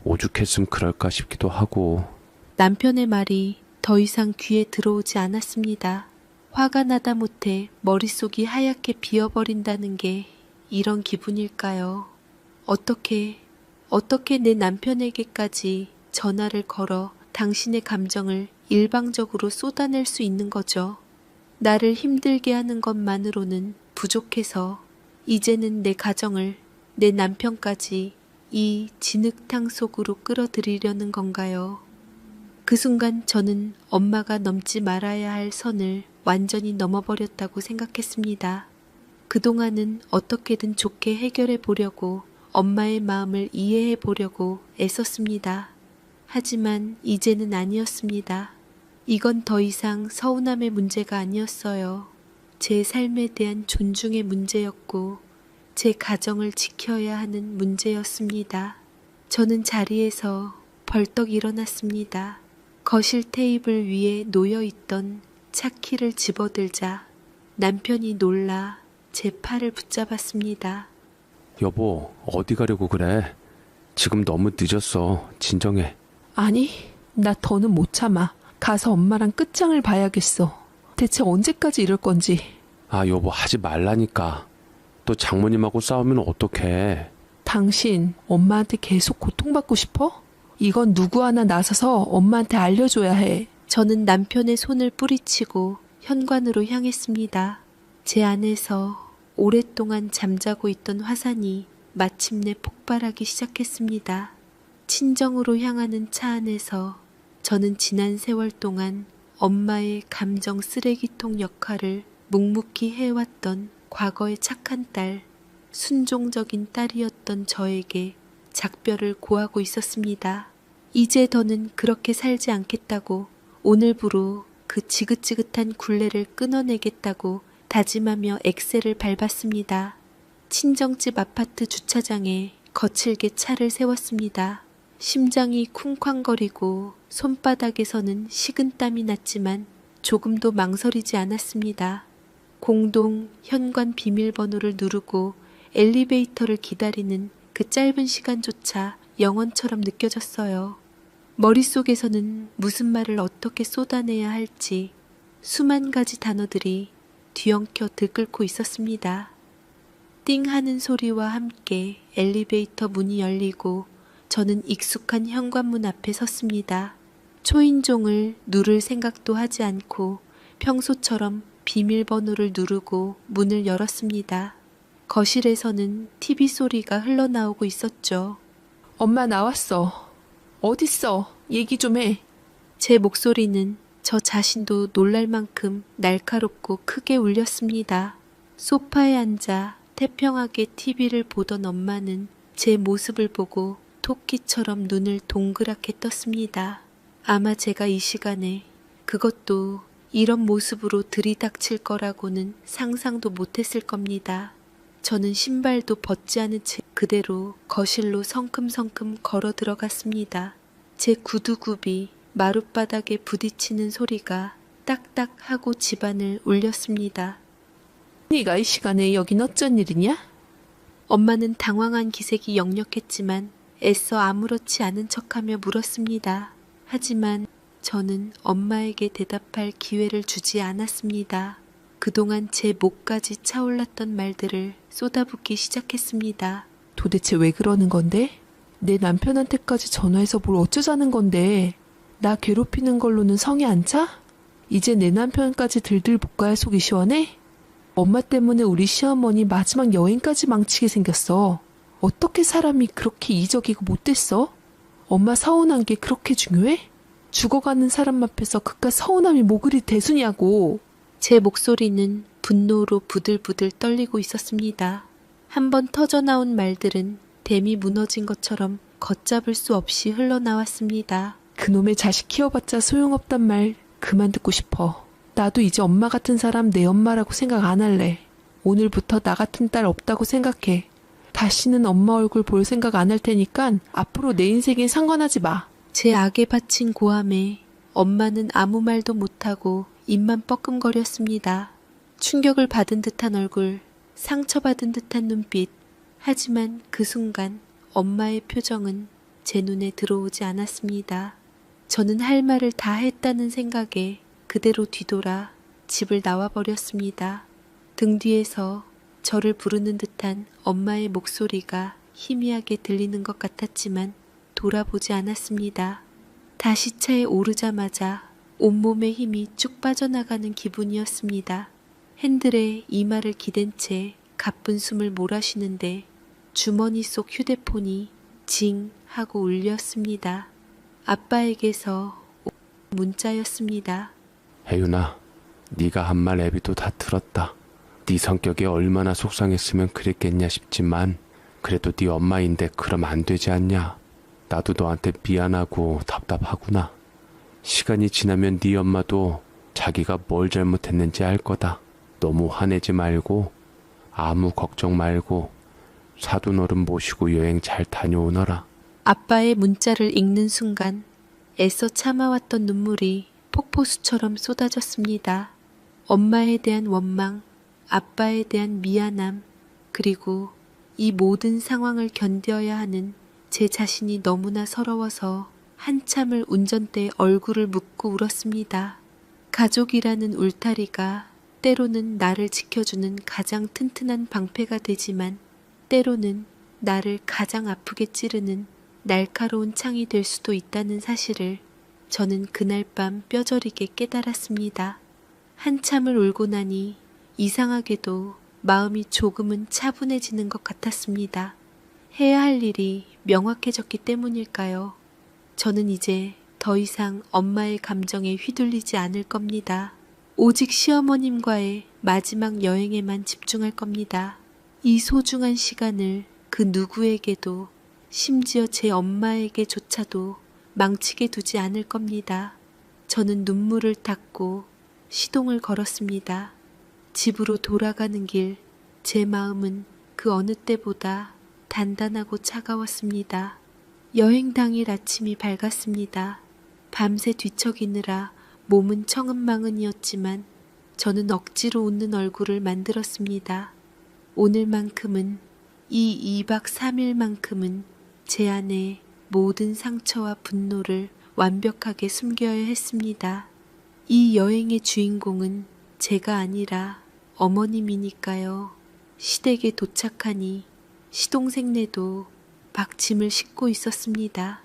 오죽했음 그럴까 싶기도 하고. 남편의 말이 더 이상 귀에 들어오지 않았습니다. 화가 나다 못해 머릿속이 하얗게 비어버린다는 게 이런 기분일까요? 어떻게 내 남편에게까지 전화를 걸어 당신의 감정을 일방적으로 쏟아낼 수 있는 거죠. 나를 힘들게 하는 것만으로는 부족해서 이제는 내 가정을 내 남편까지 이 진흙탕 속으로 끌어들이려는 건가요? 그 순간 저는 엄마가 넘지 말아야 할 선을 완전히 넘어버렸다고 생각했습니다. 그동안은 어떻게든 좋게 해결해 보려고 엄마의 마음을 이해해 보려고 애썼습니다. 하지만 이제는 아니었습니다. 이건 더 이상 서운함의 문제가 아니었어요. 제 삶에 대한 존중의 문제였고 제 가정을 지켜야 하는 문제였습니다. 저는 자리에서 벌떡 일어났습니다. 거실 테이블 위에 놓여있던 차키를 집어들자 남편이 놀라 제 팔을 붙잡았습니다. 여보, 어디 가려고 그래? 지금 너무 늦었어. 진정해. 아니, 나 더는 못 참아. 가서 엄마랑 끝장을 봐야겠어. 대체 언제까지 이럴 건지. 아, 여보, 하지 말라니까. 또 장모님하고 싸우면 어떡해. 당신 엄마한테 계속 고통받고 싶어? 이건 누구 하나 나서서 엄마한테 알려줘야 해. 저는 남편의 손을 뿌리치고 현관으로 향했습니다. 제 안에서 오랫동안 잠자고 있던 화산이 마침내 폭발하기 시작했습니다. 친정으로 향하는 차 안에서 저는 지난 세월 동안 엄마의 감정 쓰레기통 역할을 묵묵히 해왔던 과거의 착한 딸, 순종적인 딸이었던 저에게 작별을 고하고 있었습니다. 이제 더는 그렇게 살지 않겠다고, 오늘부로 그 지긋지긋한 굴레를 끊어내겠다고 다짐하며 엑셀을 밟았습니다. 친정집 아파트 주차장에 거칠게 차를 세웠습니다. 심장이 쿵쾅거리고 손바닥에서는 식은땀이 났지만 조금도 망설이지 않았습니다. 공동 현관 비밀번호를 누르고 엘리베이터를 기다리는 그 짧은 시간조차 영원처럼 느껴졌어요. 머릿속에서는 무슨 말을 어떻게 쏟아내야 할지 수만 가지 단어들이 뒤엉켜 들끓고 있었습니다. 띵 하는 소리와 함께 엘리베이터 문이 열리고 저는 익숙한 현관문 앞에 섰습니다. 초인종을 누를 생각도 하지 않고 평소처럼 비밀번호를 누르고 문을 열었습니다. 거실에서는 TV 소리가 흘러나오고 있었죠. 엄마 나왔어. 어딨어? 얘기 좀 해. 제 목소리는 저 자신도 놀랄 만큼 날카롭고 크게 울렸습니다. 소파에 앉아 태평하게 TV를 보던 엄마는 제 모습을 보고 토끼처럼 눈을 동그랗게 떴습니다. 아마 제가 이 시간에, 그것도 이런 모습으로 들이닥칠 거라고는 상상도 못했을 겁니다. 저는 신발도 벗지 않은 채 그대로 거실로 성큼성큼 걸어 들어갔습니다. 제 구두굽이 마룻바닥에 부딪히는 소리가 딱딱 하고 집안을 울렸습니다. 네가 이 시간에 여긴 어쩐 일이냐? 엄마는 당황한 기색이 역력했지만 애써 아무렇지 않은 척하며 물었습니다. 하지만 저는 엄마에게 대답할 기회를 주지 않았습니다. 그동안 제 목까지 차올랐던 말들을 쏟아붓기 시작했습니다. 도대체 왜 그러는 건데? 내 남편한테까지 전화해서 뭘 어쩌자는 건데? 나 괴롭히는 걸로는 성이 안 차? 이제 내 남편까지 들들 볶아야 속이 시원해? 엄마 때문에 우리 시어머니 마지막 여행까지 망치게 생겼어. 어떻게 사람이 그렇게 이적이고 못됐어? 엄마 서운한 게 그렇게 중요해? 죽어가는 사람 앞에서 그깟 서운함이 뭐 그리 대수냐고. 제 목소리는 분노로 부들부들 떨리고 있었습니다. 한번 터져나온 말들은 댐이 무너진 것처럼 걷잡을 수 없이 흘러나왔습니다. 그놈의 자식 키워봤자 소용없단 말 그만 듣고 싶어. 나도 이제 엄마 같은 사람 내 엄마라고 생각 안 할래. 오늘부터 나 같은 딸 없다고 생각해. 다시는 엄마 얼굴 볼 생각 안 할 테니까 앞으로 내 인생에 상관하지 마. 제 악에 바친 고함에 엄마는 아무 말도 못하고 입만 뻐끔거렸습니다. 충격을 받은 듯한 얼굴, 상처받은 듯한 눈빛. 하지만 그 순간 엄마의 표정은 제 눈에 들어오지 않았습니다. 저는 할 말을 다 했다는 생각에 그대로 뒤돌아 집을 나와버렸습니다. 등 뒤에서 저를 부르는 듯한 엄마의 목소리가 희미하게 들리는 것 같았지만 돌아보지 않았습니다. 다시 차에 오르자마자 온몸의 힘이 쭉 빠져나가는 기분이었습니다. 핸들에 이마를 기댄 채 가쁜 숨을 몰아쉬는데 주머니 속 휴대폰이 징 하고 울렸습니다. 아빠에게서 문자였습니다. 혜윤아, 네가 한 말 애비도 다 들었다. 네 성격이 얼마나 속상했으면 그랬겠냐 싶지만 그래도 네 엄마인데 그럼 안 되지 않냐. 나도 너한테 미안하고 답답하구나. 시간이 지나면 네 엄마도 자기가 뭘 잘못했는지 알 거다. 너무 화내지 말고 아무 걱정 말고 사돈어른 모시고 여행 잘 다녀오너라. 아빠의 문자를 읽는 순간 애써 참아왔던 눈물이 폭포수처럼 쏟아졌습니다. 엄마에 대한 원망, 아빠에 대한 미안함, 그리고 이 모든 상황을 견뎌야 하는 제 자신이 너무나 서러워서 한참을 운전대에 얼굴을 묻고 울었습니다. 가족이라는 울타리가 때로는 나를 지켜주는 가장 튼튼한 방패가 되지만 때로는 나를 가장 아프게 찌르는 날카로운 창이 될 수도 있다는 사실을 저는 그날 밤 뼈저리게 깨달았습니다. 한참을 울고 나니 이상하게도 마음이 조금은 차분해지는 것 같았습니다. 해야 할 일이 명확해졌기 때문일까요? 저는 이제 더 이상 엄마의 감정에 휘둘리지 않을 겁니다. 오직 시어머님과의 마지막 여행에만 집중할 겁니다. 이 소중한 시간을 그 누구에게도 심지어 제 엄마에게조차도 망치게 두지 않을 겁니다. 저는 눈물을 닦고 시동을 걸었습니다. 집으로 돌아가는 길, 제 마음은 그 어느 때보다 단단하고 차가웠습니다. 여행 당일 아침이 밝았습니다. 밤새 뒤척이느라 몸은 청은망은이었지만 저는 억지로 웃는 얼굴을 만들었습니다. 오늘만큼은, 이 2박 3일만큼은 제 안에 모든 상처와 분노를 완벽하게 숨겨야 했습니다. 이 여행의 주인공은 제가 아니라 어머님이니까요. 시댁에 도착하니 시동생네도 박짐을 싣고 있었습니다.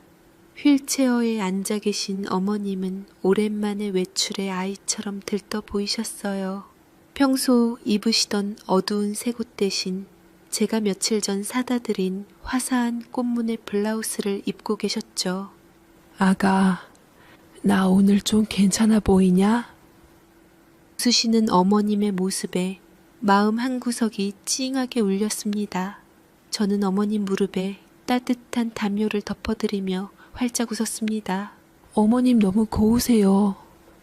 휠체어에 앉아 계신 어머님은 오랜만에 외출의 아이처럼 들떠 보이셨어요. 평소 입으시던 어두운 색옷 대신 제가 며칠 전 사다 드린 화사한 꽃무늬 블라우스를 입고 계셨죠. 아가, 나 오늘 좀 괜찮아 보이냐? 웃으시는 어머님의 모습에 마음 한구석이 찡하게 울렸습니다. 저는 어머님 무릎에 따뜻한 담요를 덮어드리며 활짝 웃었습니다. 어머님 너무 고우세요.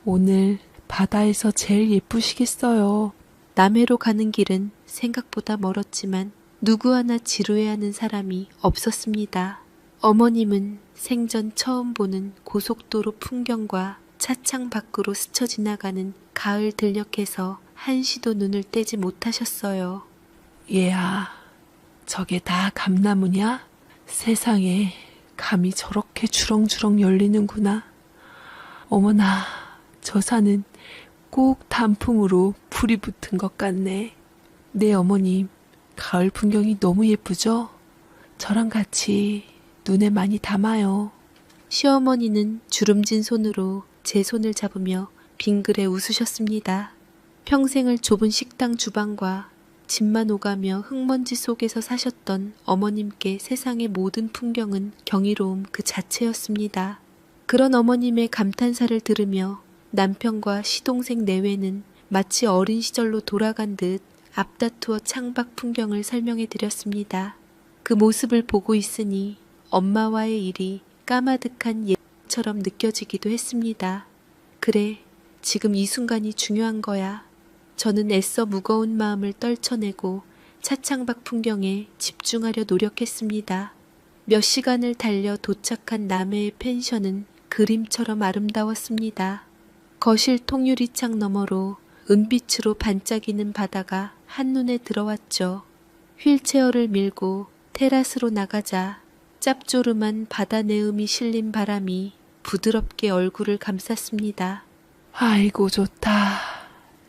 오늘 바다에서 제일 예쁘시겠어요. 남해로 가는 길은 생각보다 멀었지만 누구 하나 지루해하는 사람이 없었습니다. 어머님은 생전 처음 보는 고속도로 풍경과 차창 밖으로 스쳐 지나가는 가을 들녘에서 한시도 눈을 떼지 못하셨어요. 얘야, 저게 다 감나무냐? 세상에 감이 저렇게 주렁주렁 열리는구나. 어머나, 저 산은 꼭 단풍으로 불이 붙은 것 같네. 네 어머님, 가을 풍경이 너무 예쁘죠? 저랑 같이 눈에 많이 담아요. 시어머니는 주름진 손으로 제 손을 잡으며 빙그레 웃으셨습니다. 평생을 좁은 식당 주방과 집만 오가며 흙먼지 속에서 사셨던 어머님께 세상의 모든 풍경은 경이로움 그 자체였습니다. 그런 어머님의 감탄사를 들으며 남편과 시동생 내외는 마치 어린 시절로 돌아간 듯 앞다투어 창밖 풍경을 설명해 드렸습니다. 그 모습을 보고 있으니 엄마와의 일이 까마득한 예처럼 느껴지기도 했습니다. 그래, 지금 이 순간이 중요한 거야. 저는 애써 무거운 마음을 떨쳐내고 차창밖 풍경에 집중하려 노력했습니다. 몇 시간을 달려 도착한 남해의 펜션은 그림처럼 아름다웠습니다. 거실 통유리창 너머로 은빛으로 반짝이는 바다가 한눈에 들어왔죠. 휠체어를 밀고 테라스로 나가자 짭조름한 바다 내음이 실린 바람이 부드럽게 얼굴을 감쌌습니다. 아이고 좋다.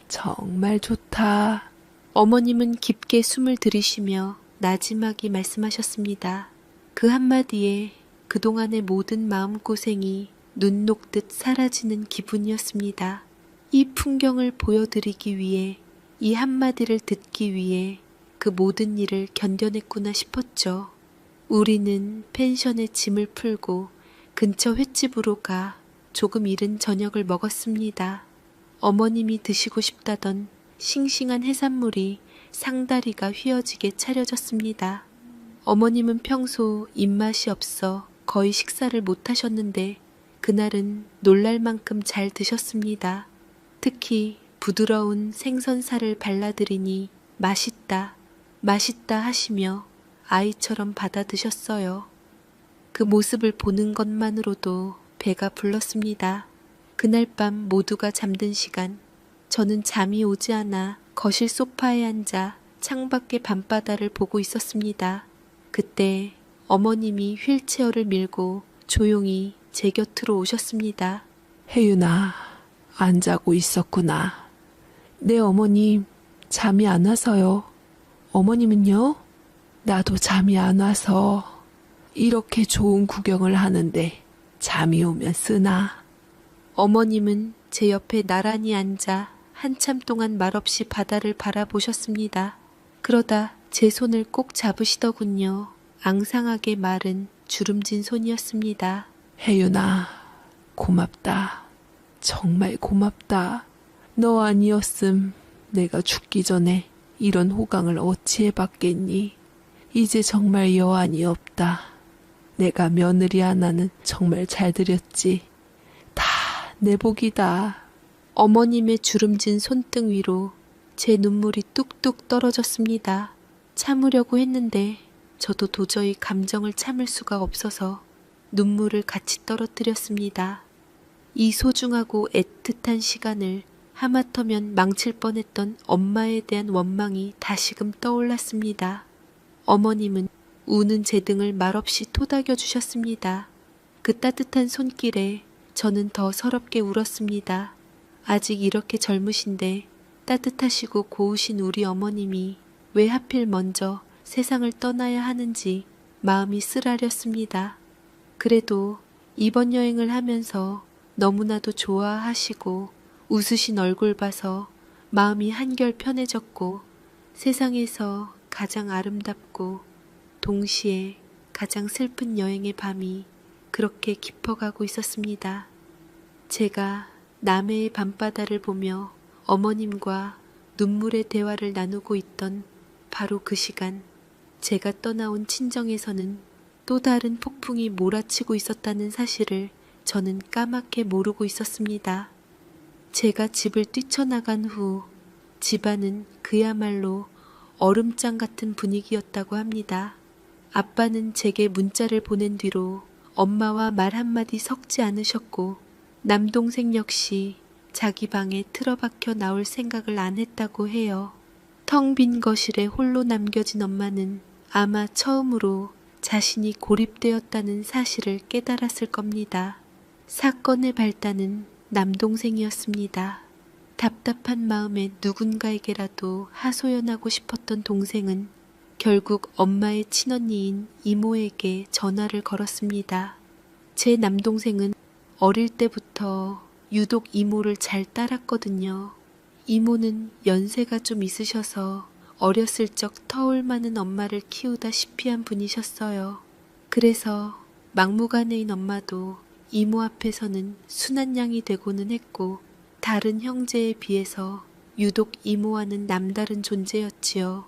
정말 좋다. 어머님은 깊게 숨을 들이쉬며 나지막이 말씀하셨습니다. 그 한마디에 그동안의 모든 마음고생이 눈 녹듯 사라지는 기분이었습니다. 이 풍경을 보여드리기 위해, 이 한마디를 듣기 위해 그 모든 일을 견뎌냈구나 싶었죠. 우리는 펜션에 짐을 풀고 근처 횟집으로 가 조금 이른 저녁을 먹었습니다. 어머님이 드시고 싶다던 싱싱한 해산물이 상다리가 휘어지게 차려졌습니다. 어머님은 평소 입맛이 없어 거의 식사를 못 하셨는데 그날은 놀랄 만큼 잘 드셨습니다. 특히 부드러운 생선살을 발라드리니 맛있다, 맛있다 하시며 아이처럼 받아 드셨어요. 그 모습을 보는 것만으로도 배가 불렀습니다. 그날 밤 모두가 잠든 시간, 저는 잠이 오지 않아 거실 소파에 앉아 창밖의 밤바다를 보고 있었습니다. 그때 어머님이 휠체어를 밀고 조용히 제 곁으로 오셨습니다. 혜윤아, 안 자고 있었구나. 네 어머님, 잠이 안 와서요. 어머님은요? 나도 잠이 안 와서 이렇게 좋은 구경을 하는데 잠이 오면 쓰나? 어머님은 제 옆에 나란히 앉아 한참 동안 말없이 바다를 바라보셨습니다. 그러다 제 손을 꼭 잡으시더군요. 앙상하게 마른 주름진 손이었습니다. 혜윤아, 고맙다. 정말 고맙다. 너 아니었음 내가 죽기 전에 이런 호강을 어찌 해봤겠니? 이제 정말 여한이 없다. 내가 며느리 하나는 정말 잘 들였지. 다 내 복이다. 어머님의 주름진 손등 위로 제 눈물이 뚝뚝 떨어졌습니다. 참으려고 했는데 저도 도저히 감정을 참을 수가 없어서 눈물을 같이 떨어뜨렸습니다. 이 소중하고 애틋한 시간을 하마터면 망칠 뻔했던 엄마에 대한 원망이 다시금 떠올랐습니다. 어머님은 우는 제 등을 말없이 토닥여 주셨습니다. 그 따뜻한 손길에 저는 더 서럽게 울었습니다. 아직 이렇게 젊으신데 따뜻하시고 고우신 우리 어머님이 왜 하필 먼저 세상을 떠나야 하는지 마음이 쓰라렸습니다. 그래도 이번 여행을 하면서 너무나도 좋아하시고 웃으신 얼굴 봐서 마음이 한결 편해졌고 세상에서 가장 아름답고 동시에 가장 슬픈 여행의 밤이 그렇게 깊어가고 있었습니다. 제가 남해의 밤바다를 보며 어머님과 눈물의 대화를 나누고 있던 바로 그 시간, 제가 떠나온 친정에서는 또 다른 폭풍이 몰아치고 있었다는 사실을 저는 까맣게 모르고 있었습니다. 제가 집을 뛰쳐나간 후 집안은 그야말로 얼음장 같은 분위기였다고 합니다. 아빠는 제게 문자를 보낸 뒤로 엄마와 말 한마디 섞지 않으셨고 남동생 역시 자기 방에 틀어박혀 나올 생각을 안 했다고 해요. 텅 빈 거실에 홀로 남겨진 엄마는 아마 처음으로 자신이 고립되었다는 사실을 깨달았을 겁니다. 사건의 발단은 남동생이었습니다. 답답한 마음에 누군가에게라도 하소연하고 싶었던 동생은 결국 엄마의 친언니인 이모에게 전화를 걸었습니다. 제 남동생은 어릴 때부터 유독 이모를 잘 따랐거든요. 이모는 연세가 좀 있으셔서 어렸을 적 터울 많은 엄마를 키우다시피 한 분이셨어요. 그래서 막무가내인 엄마도 이모 앞에서는 순한 양이 되고는 했고 다른 형제에 비해서 유독 이모와는 남다른 존재였지요.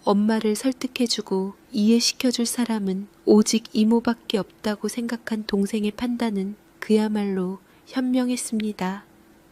엄마를 설득해주고 이해시켜줄 사람은 오직 이모밖에 없다고 생각한 동생의 판단은 그야말로 현명했습니다.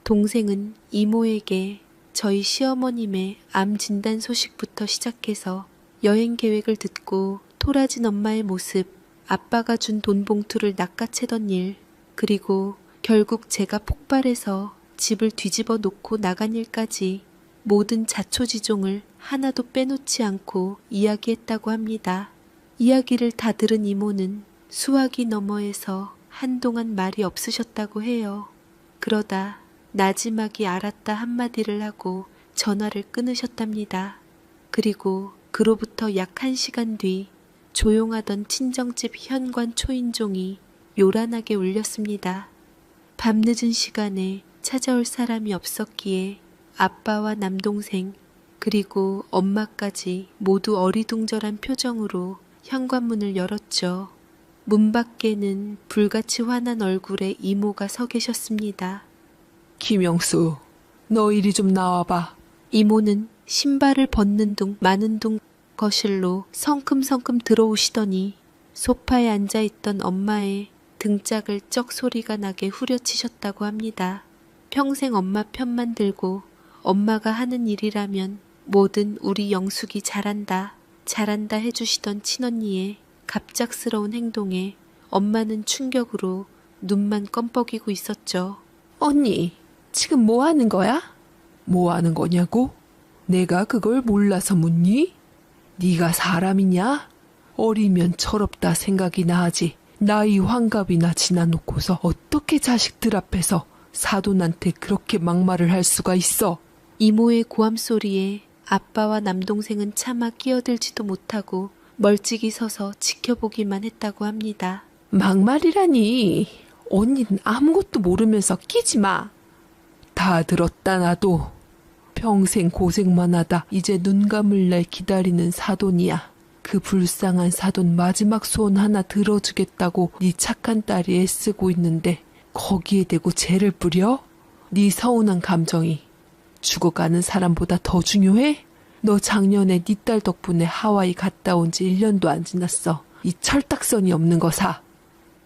동생은 이모에게 저희 시어머님의 암 진단 소식부터 시작해서 여행 계획을 듣고 토라진 엄마의 모습, 아빠가 준 돈 봉투를 낚아채던 일, 그리고 결국 제가 폭발해서 집을 뒤집어 놓고 나간 일까지 모든 자초지종을 하나도 빼놓지 않고 이야기했다고 합니다. 이야기를 다 들은 이모는 수화기 너머에서 한동안 말이 없으셨다고 해요. 그러다 나지막이 알았다 한마디를 하고 전화를 끊으셨답니다. 그리고 그로부터 약 1시간 뒤 조용하던 친정집 현관 초인종이 요란하게 울렸습니다. 밤늦은 시간에 찾아올 사람이 없었기에 아빠와 남동생 그리고 엄마까지 모두 어리둥절한 표정으로 현관문을 열었죠. 문 밖에는 불같이 화난 얼굴의 이모가 서 계셨습니다. 김영수, 너 이리 좀 나와봐. 이모는 신발을 벗는 둥 마는 둥 거실로 성큼성큼 들어오시더니 소파에 앉아있던 엄마의 등짝을 쩍 소리가 나게 후려치셨다고 합니다. 평생 엄마 편만 들고 엄마가 하는 일이라면 뭐든 우리 영숙이 잘한다, 잘한다 해주시던 친언니의 갑작스러운 행동에 엄마는 충격으로 눈만 껌뻑이고 있었죠. 언니, 지금 뭐 하는 거야? 뭐 하는 거냐고? 내가 그걸 몰라서 묻니? 네가 사람이냐? 어리면 철없다 생각이 나지. 나이 환갑이나 지나놓고서 어떻게 자식들 앞에서 사돈한테 그렇게 막말을 할 수가 있어? 이모의 고함 소리에 아빠와 남동생은 차마 끼어들지도 못하고 멀찍이 서서 지켜보기만 했다고 합니다. 막말이라니. 언니는 아무것도 모르면서 끼지 마. 다 들었다 나도. 평생 고생만 하다 이제 눈 감을 날 기다리는 사돈이야. 그 불쌍한 사돈 마지막 소원 하나 들어주겠다고 네 착한 딸이 애쓰고 있는데 거기에 대고 죄를 뿌려? 네 서운한 감정이 죽어가는 사람보다 더 중요해? 너 작년에 네 딸 덕분에 하와이 갔다 온 지 1년도 안 지났어. 이 철딱선이 없는 거사.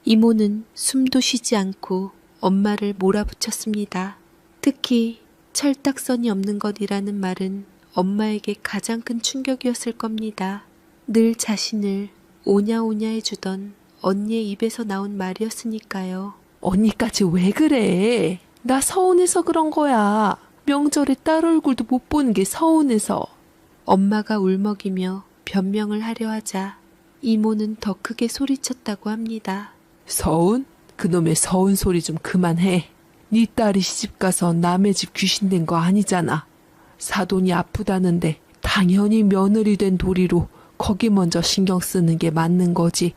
이모는 숨도 쉬지 않고 엄마를 몰아붙였습니다. 특히 철딱선이 없는 것이라는 말은 엄마에게 가장 큰 충격이었을 겁니다. 늘 자신을 오냐오냐 해주던 언니의 입에서 나온 말이었으니까요. 언니까지 왜 그래? 나 서운해서 그런 거야. 명절에 딸 얼굴도 못 보는 게 서운해서. 엄마가 울먹이며 변명을 하려 하자 이모는 더 크게 소리쳤다고 합니다. 서운? 그놈의 서운 소리 좀 그만해. 네 딸이 시집가서 남의 집 귀신 된 거 아니잖아. 사돈이 아프다는데 당연히 며느리 된 도리로 거기 먼저 신경 쓰는 게 맞는 거지.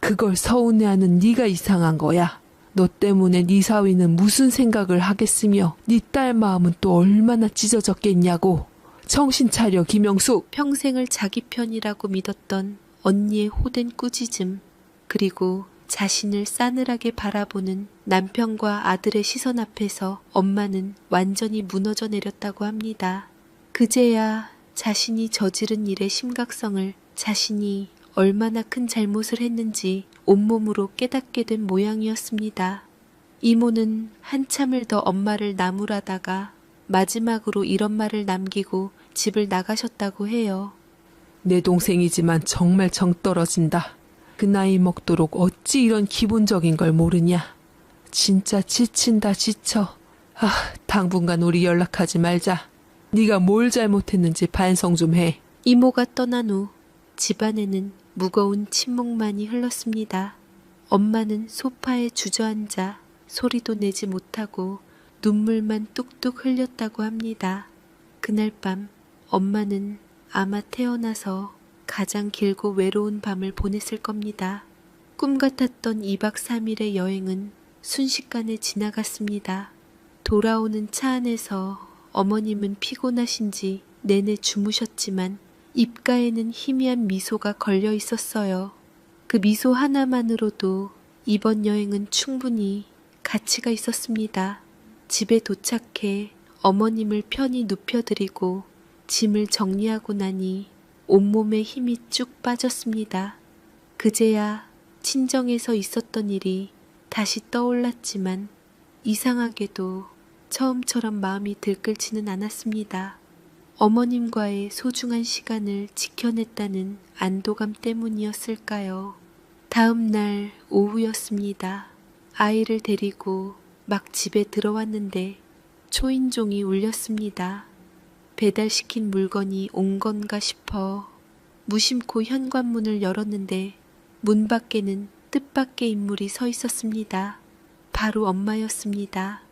그걸 서운해하는 네가 이상한 거야. 너 때문에 네 사위는 무슨 생각을 하겠으며 네 딸 마음은 또 얼마나 찢어졌겠냐고. 정신 차려, 김영숙. 평생을 자기 편이라고 믿었던 언니의 호된 꾸짖음, 그리고 자신을 싸늘하게 바라보는 남편과 아들의 시선 앞에서 엄마는 완전히 무너져 내렸다고 합니다. 그제야 자신이 저지른 일의 심각성을, 자신이 얼마나 큰 잘못을 했는지 온몸으로 깨닫게 된 모양이었습니다. 이모는 한참을 더 엄마를 나무라다가 마지막으로 이런 말을 남기고 집을 나가셨다고 해요. 내 동생이지만 정말 정 떨어진다. 그 나이 먹도록 어찌 이런 기본적인 걸 모르냐. 진짜 지친다 지쳐. 당분간 우리 연락하지 말자. 네가 뭘 잘못했는지 반성 좀 해. 이모가 떠난 후 집안에는 무거운 침묵만이 흘렀습니다. 엄마는 소파에 주저앉아 소리도 내지 못하고 눈물만 뚝뚝 흘렸다고 합니다. 그날 밤 엄마는 아마 태어나서 가장 길고 외로운 밤을 보냈을 겁니다. 꿈 같았던 2박 3일의 여행은 순식간에 지나갔습니다. 돌아오는 차 안에서 어머님은 피곤하신지 내내 주무셨지만 입가에는 희미한 미소가 걸려 있었어요. 그 미소 하나만으로도 이번 여행은 충분히 가치가 있었습니다. 집에 도착해 어머님을 편히 눕혀드리고 짐을 정리하고 나니 온몸에 힘이 쭉 빠졌습니다. 그제야 친정에서 있었던 일이 다시 떠올랐지만 이상하게도 처음처럼 마음이 들끓지는 않았습니다. 어머님과의 소중한 시간을 지켜냈다는 안도감 때문이었을까요? 다음 날 오후였습니다. 아이를 데리고 막 집에 들어왔는데 초인종이 울렸습니다. 배달시킨 물건이 온 건가 싶어 무심코 현관문을 열었는데 문 밖에는 뜻밖의 인물이 서 있었습니다. 바로 엄마였습니다.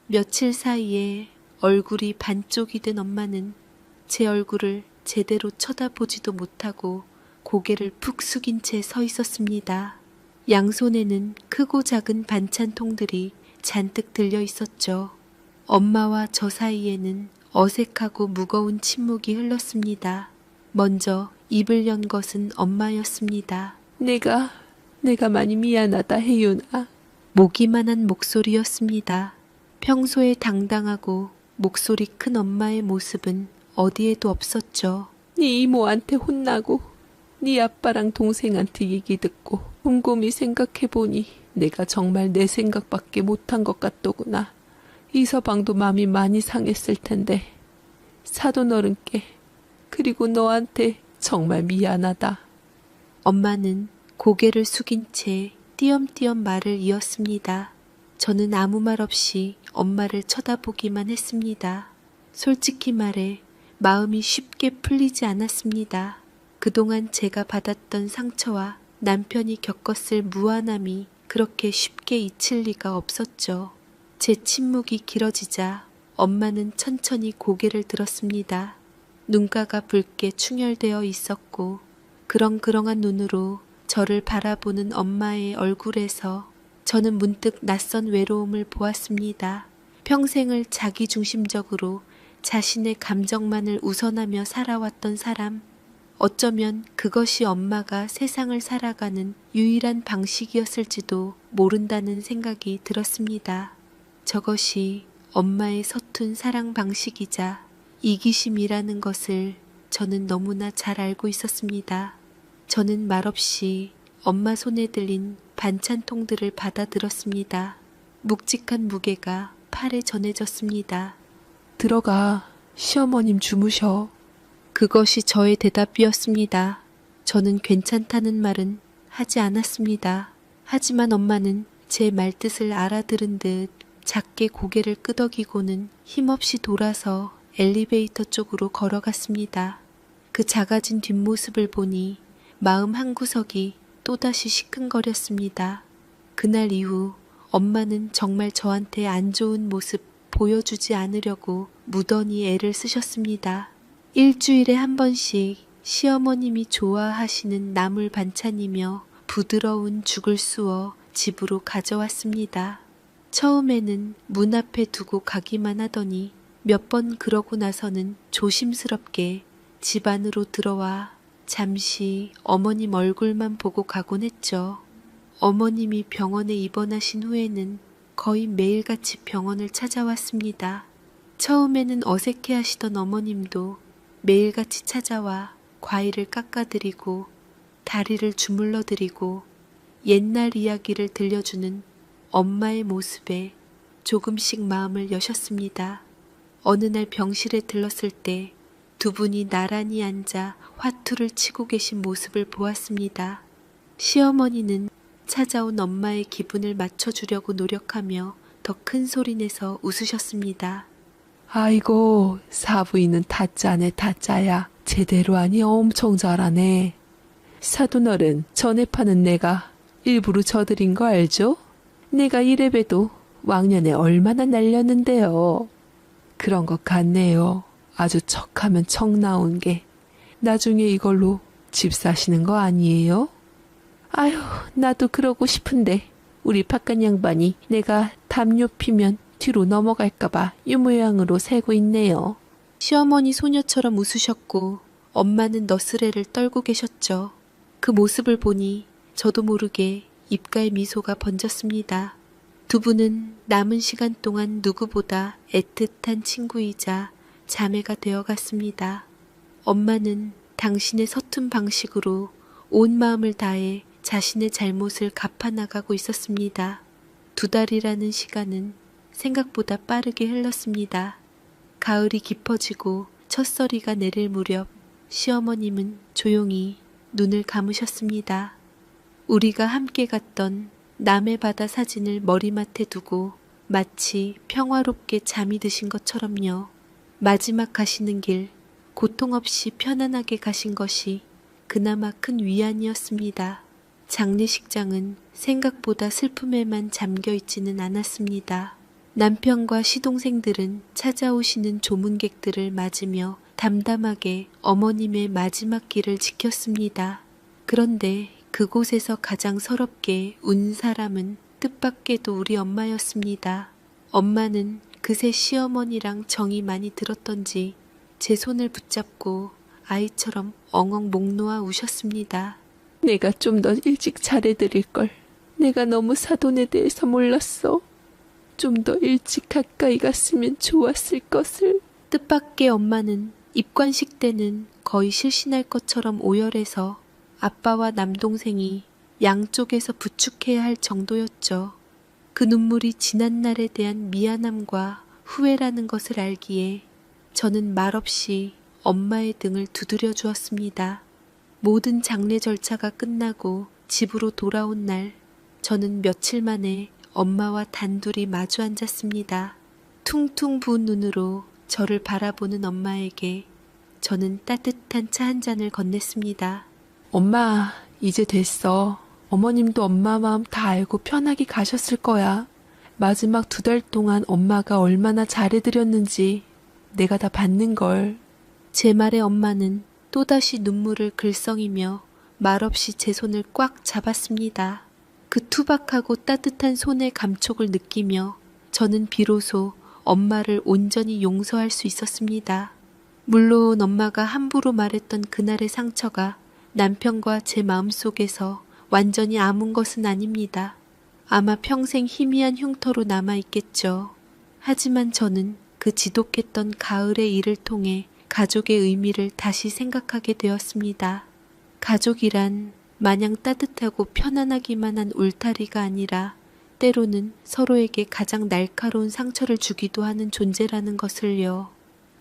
며칠 사이에 얼굴이 반쪽이 된 엄마는 제 얼굴을 제대로 쳐다보지도 못하고 고개를 푹 숙인 채 서 있었습니다. 양손에는 크고 작은 반찬통들이 잔뜩 들려 있었죠. 엄마와 저 사이에는 어색하고 무거운 침묵이 흘렀습니다. 먼저 입을 연 것은 엄마였습니다. 내가 많이 미안하다 혜윤아. 모기만한 목소리였습니다. 평소에 당당하고 목소리 큰 엄마의 모습은 어디에도 없었죠. 네 이모한테 혼나고 네 아빠랑 동생한테 얘기 듣고 곰곰이 생각해보니 내가 정말 내 생각밖에 못한 것 같더구나. 이서방도 마음이 많이 상했을 텐데 사돈 어른께 그리고 너한테 정말 미안하다. 엄마는 고개를 숙인 채 띄엄띄엄 말을 이었습니다. 저는 아무 말 없이 엄마를 쳐다보기만 했습니다. 솔직히 말해 마음이 쉽게 풀리지 않았습니다. 그동안 제가 받았던 상처와 남편이 겪었을 무안함이 그렇게 쉽게 잊힐 리가 없었죠. 제 침묵이 길어지자 엄마는 천천히 고개를 들었습니다. 눈가가 붉게 충혈되어 있었고 그렁그렁한 눈으로 저를 바라보는 엄마의 얼굴에서 저는 문득 낯선 외로움을 보았습니다. 평생을 자기중심적으로 자신의 감정만을 우선하며 살아왔던 사람, 어쩌면 그것이 엄마가 세상을 살아가는 유일한 방식이었을지도 모른다는 생각이 들었습니다. 저것이 엄마의 서툰 사랑 방식이자 이기심이라는 것을 저는 너무나 잘 알고 있었습니다. 저는 말없이 엄마 손에 들린 반찬통들을 받아들었습니다. 묵직한 무게가 팔에 전해졌습니다. 들어가. 시어머님 주무셔. 그것이 저의 대답이었습니다. 저는 괜찮다는 말은 하지 않았습니다. 하지만 엄마는 제 말뜻을 알아들은 듯 작게 고개를 끄덕이고는 힘없이 돌아서 엘리베이터 쪽으로 걸어갔습니다. 그 작아진 뒷모습을 보니 마음 한구석이 또다시 시큰거렸습니다. 그날 이후 엄마는 정말 저한테 안 좋은 모습 보여주지 않으려고 무던히 애를 쓰셨습니다. 일주일에 한 번씩 시어머님이 좋아하시는 나물 반찬이며 부드러운 죽을 쑤어 집으로 가져왔습니다. 처음에는 문 앞에 두고 가기만 하더니 몇 번 그러고 나서는 조심스럽게 집 안으로 들어와 잠시 어머님 얼굴만 보고 가곤 했죠. 어머님이 병원에 입원하신 후에는 거의 매일같이 병원을 찾아왔습니다. 처음에는 어색해하시던 어머님도 매일같이 찾아와 과일을 깎아드리고 다리를 주물러드리고 옛날 이야기를 들려주는 엄마의 모습에 조금씩 마음을 여셨습니다. 어느 날 병실에 들렀을 때 두 분이 나란히 앉아 화투를 치고 계신 모습을 보았습니다. 시어머니는 찾아온 엄마의 기분을 맞춰주려고 노력하며 더 큰 소리 내서 웃으셨습니다. 아이고, 사부인은 타짜네 타짜야. 제대로 하니 엄청 잘하네. 사돈어른, 전에 파는 내가 일부러 져드린 거 알죠? 내가 이래봬도 왕년에 얼마나 날렸는데요. 그런 것 같네요. 아주 척하면 척 나온 게. 나중에 이걸로 집 사시는 거 아니에요? 아휴, 나도 그러고 싶은데 우리 바깥 양반이 내가 담요 피면 뒤로 넘어갈까봐 유모양으로 세고 있네요. 시어머니 소녀처럼 웃으셨고 엄마는 너스레를 떨고 계셨죠. 그 모습을 보니 저도 모르게 입가에 미소가 번졌습니다. 두 분은 남은 시간 동안 누구보다 애틋한 친구이자 자매가 되어갔습니다. 엄마는 당신의 서툰 방식으로 온 마음을 다해 자신의 잘못을 갚아나가고 있었습니다. 2달이라는 시간은 생각보다 빠르게 흘렀습니다. 가을이 깊어지고 첫서리가 내릴 무렵 시어머님은 조용히 눈을 감으셨습니다. 우리가 함께 갔던 남해바다 사진을 머리맡에 두고 마치 평화롭게 잠이 드신 것처럼요. 마지막 가시는 길 고통 없이 편안하게 가신 것이 그나마 큰 위안이었습니다. 장례식장은 생각보다 슬픔에만 잠겨 있지는 않았습니다. 남편과 시동생들은 찾아오시는 조문객들을 맞으며 담담하게 어머님의 마지막 길을 지켰습니다. 그런데 그곳에서 가장 서럽게 운 사람은 뜻밖에도 우리 엄마였습니다. 엄마는 그새 시어머니랑 정이 많이 들었던지 제 손을 붙잡고 아이처럼 엉엉 목 놓아 우셨습니다. 내가 좀 더 일찍 잘해드릴걸. 내가 너무 사돈에 대해서 몰랐어. 좀 더 일찍 가까이 갔으면 좋았을 것을. 뜻밖의 엄마는 입관식 때는 거의 실신할 것처럼 오열해서 아빠와 남동생이 양쪽에서 부축해야 할 정도였죠. 그 눈물이 지난날에 대한 미안함과 후회라는 것을 알기에 저는 말없이 엄마의 등을 두드려 주었습니다. 모든 장례 절차가 끝나고 집으로 돌아온 날, 저는 며칠 만에 엄마와 단둘이 마주 앉았습니다. 퉁퉁 부은 눈으로 저를 바라보는 엄마에게 저는 따뜻한 차 한 잔을 건넸습니다. 엄마, 이제 됐어. 어머님도 엄마 마음 다 알고 편하게 가셨을 거야. 마지막 2달 동안 엄마가 얼마나 잘해드렸는지 내가 다 받는걸. 제 말에 엄마는 또다시 눈물을 글썽이며 말없이 제 손을 꽉 잡았습니다. 그 투박하고 따뜻한 손의 감촉을 느끼며 저는 비로소 엄마를 온전히 용서할 수 있었습니다. 물론 엄마가 함부로 말했던 그날의 상처가 남편과 제 마음속에서 완전히 아문 것은 아닙니다. 아마 평생 희미한 흉터로 남아있겠죠. 하지만 저는 그 지독했던 가을의 일을 통해 가족의 의미를 다시 생각하게 되었습니다. 가족이란 마냥 따뜻하고 편안하기만 한 울타리가 아니라 때로는 서로에게 가장 날카로운 상처를 주기도 하는 존재라는 것을요.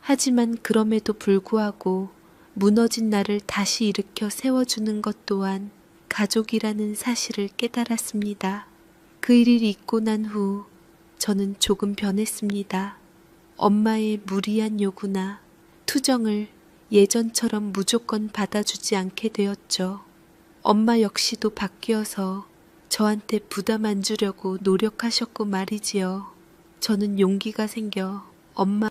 하지만 그럼에도 불구하고 무너진 나를 다시 일으켜 세워주는 것 또한 가족이라는 사실을 깨달았습니다. 그 일이 있고 난 후 저는 조금 변했습니다. 엄마의 무리한 요구나 투정을 예전처럼 무조건 받아주지 않게 되었죠. 엄마 역시도 바뀌어서 저한테 부담 안 주려고 노력하셨고 말이지요. 저는 용기가 생겨 엄마,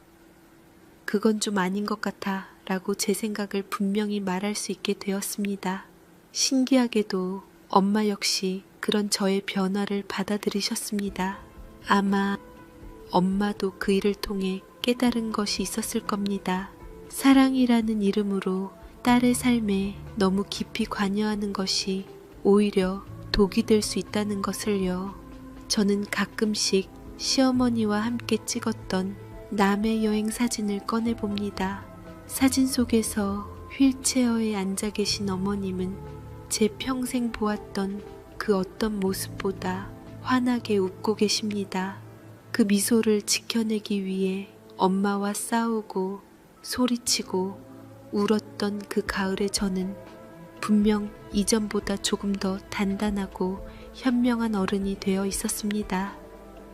그건 좀 아닌 것 같아 라고 제 생각을 분명히 말할 수 있게 되었습니다. 신기하게도 엄마 역시 그런 저의 변화를 받아들이셨습니다. 아마 엄마도 그 일을 통해 깨달은 것이 있었을 겁니다. 사랑이라는 이름으로 딸의 삶에 너무 깊이 관여하는 것이 오히려 독이 될 수 있다는 것을요. 저는 가끔씩 시어머니와 함께 찍었던 남해 여행 사진을 꺼내봅니다. 사진 속에서 휠체어에 앉아 계신 어머님은 제 평생 보았던 그 어떤 모습보다 환하게 웃고 계십니다. 그 미소를 지켜내기 위해 엄마와 싸우고 소리치고 울었던 그 가을의 저는 분명 이전보다 조금 더 단단하고 현명한 어른이 되어 있었습니다.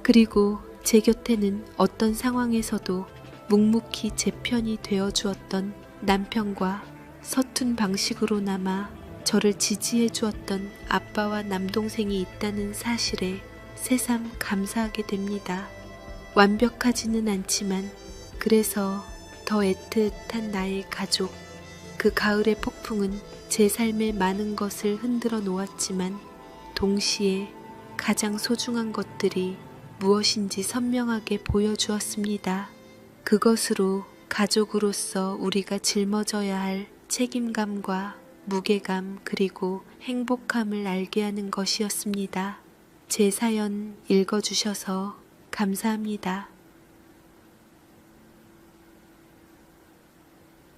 그리고 제 곁에는 어떤 상황에서도 묵묵히 제 편이 되어 주었던 남편과 서툰 방식으로나마 저를 지지해 주었던 아빠와 남동생이 있다는 사실에 새삼 감사하게 됩니다. 완벽하지는 않지만 그래서 더 애틋한 나의 가족. 그 가을의 폭풍은 제 삶의 많은 것을 흔들어 놓았지만 동시에 가장 소중한 것들이 무엇인지 선명하게 보여주었습니다. 그것으로 가족으로서 우리가 짊어져야 할 책임감과 무게감 그리고 행복함을 알게 하는 것이었습니다. 제 사연 읽어주셔서 감사합니다.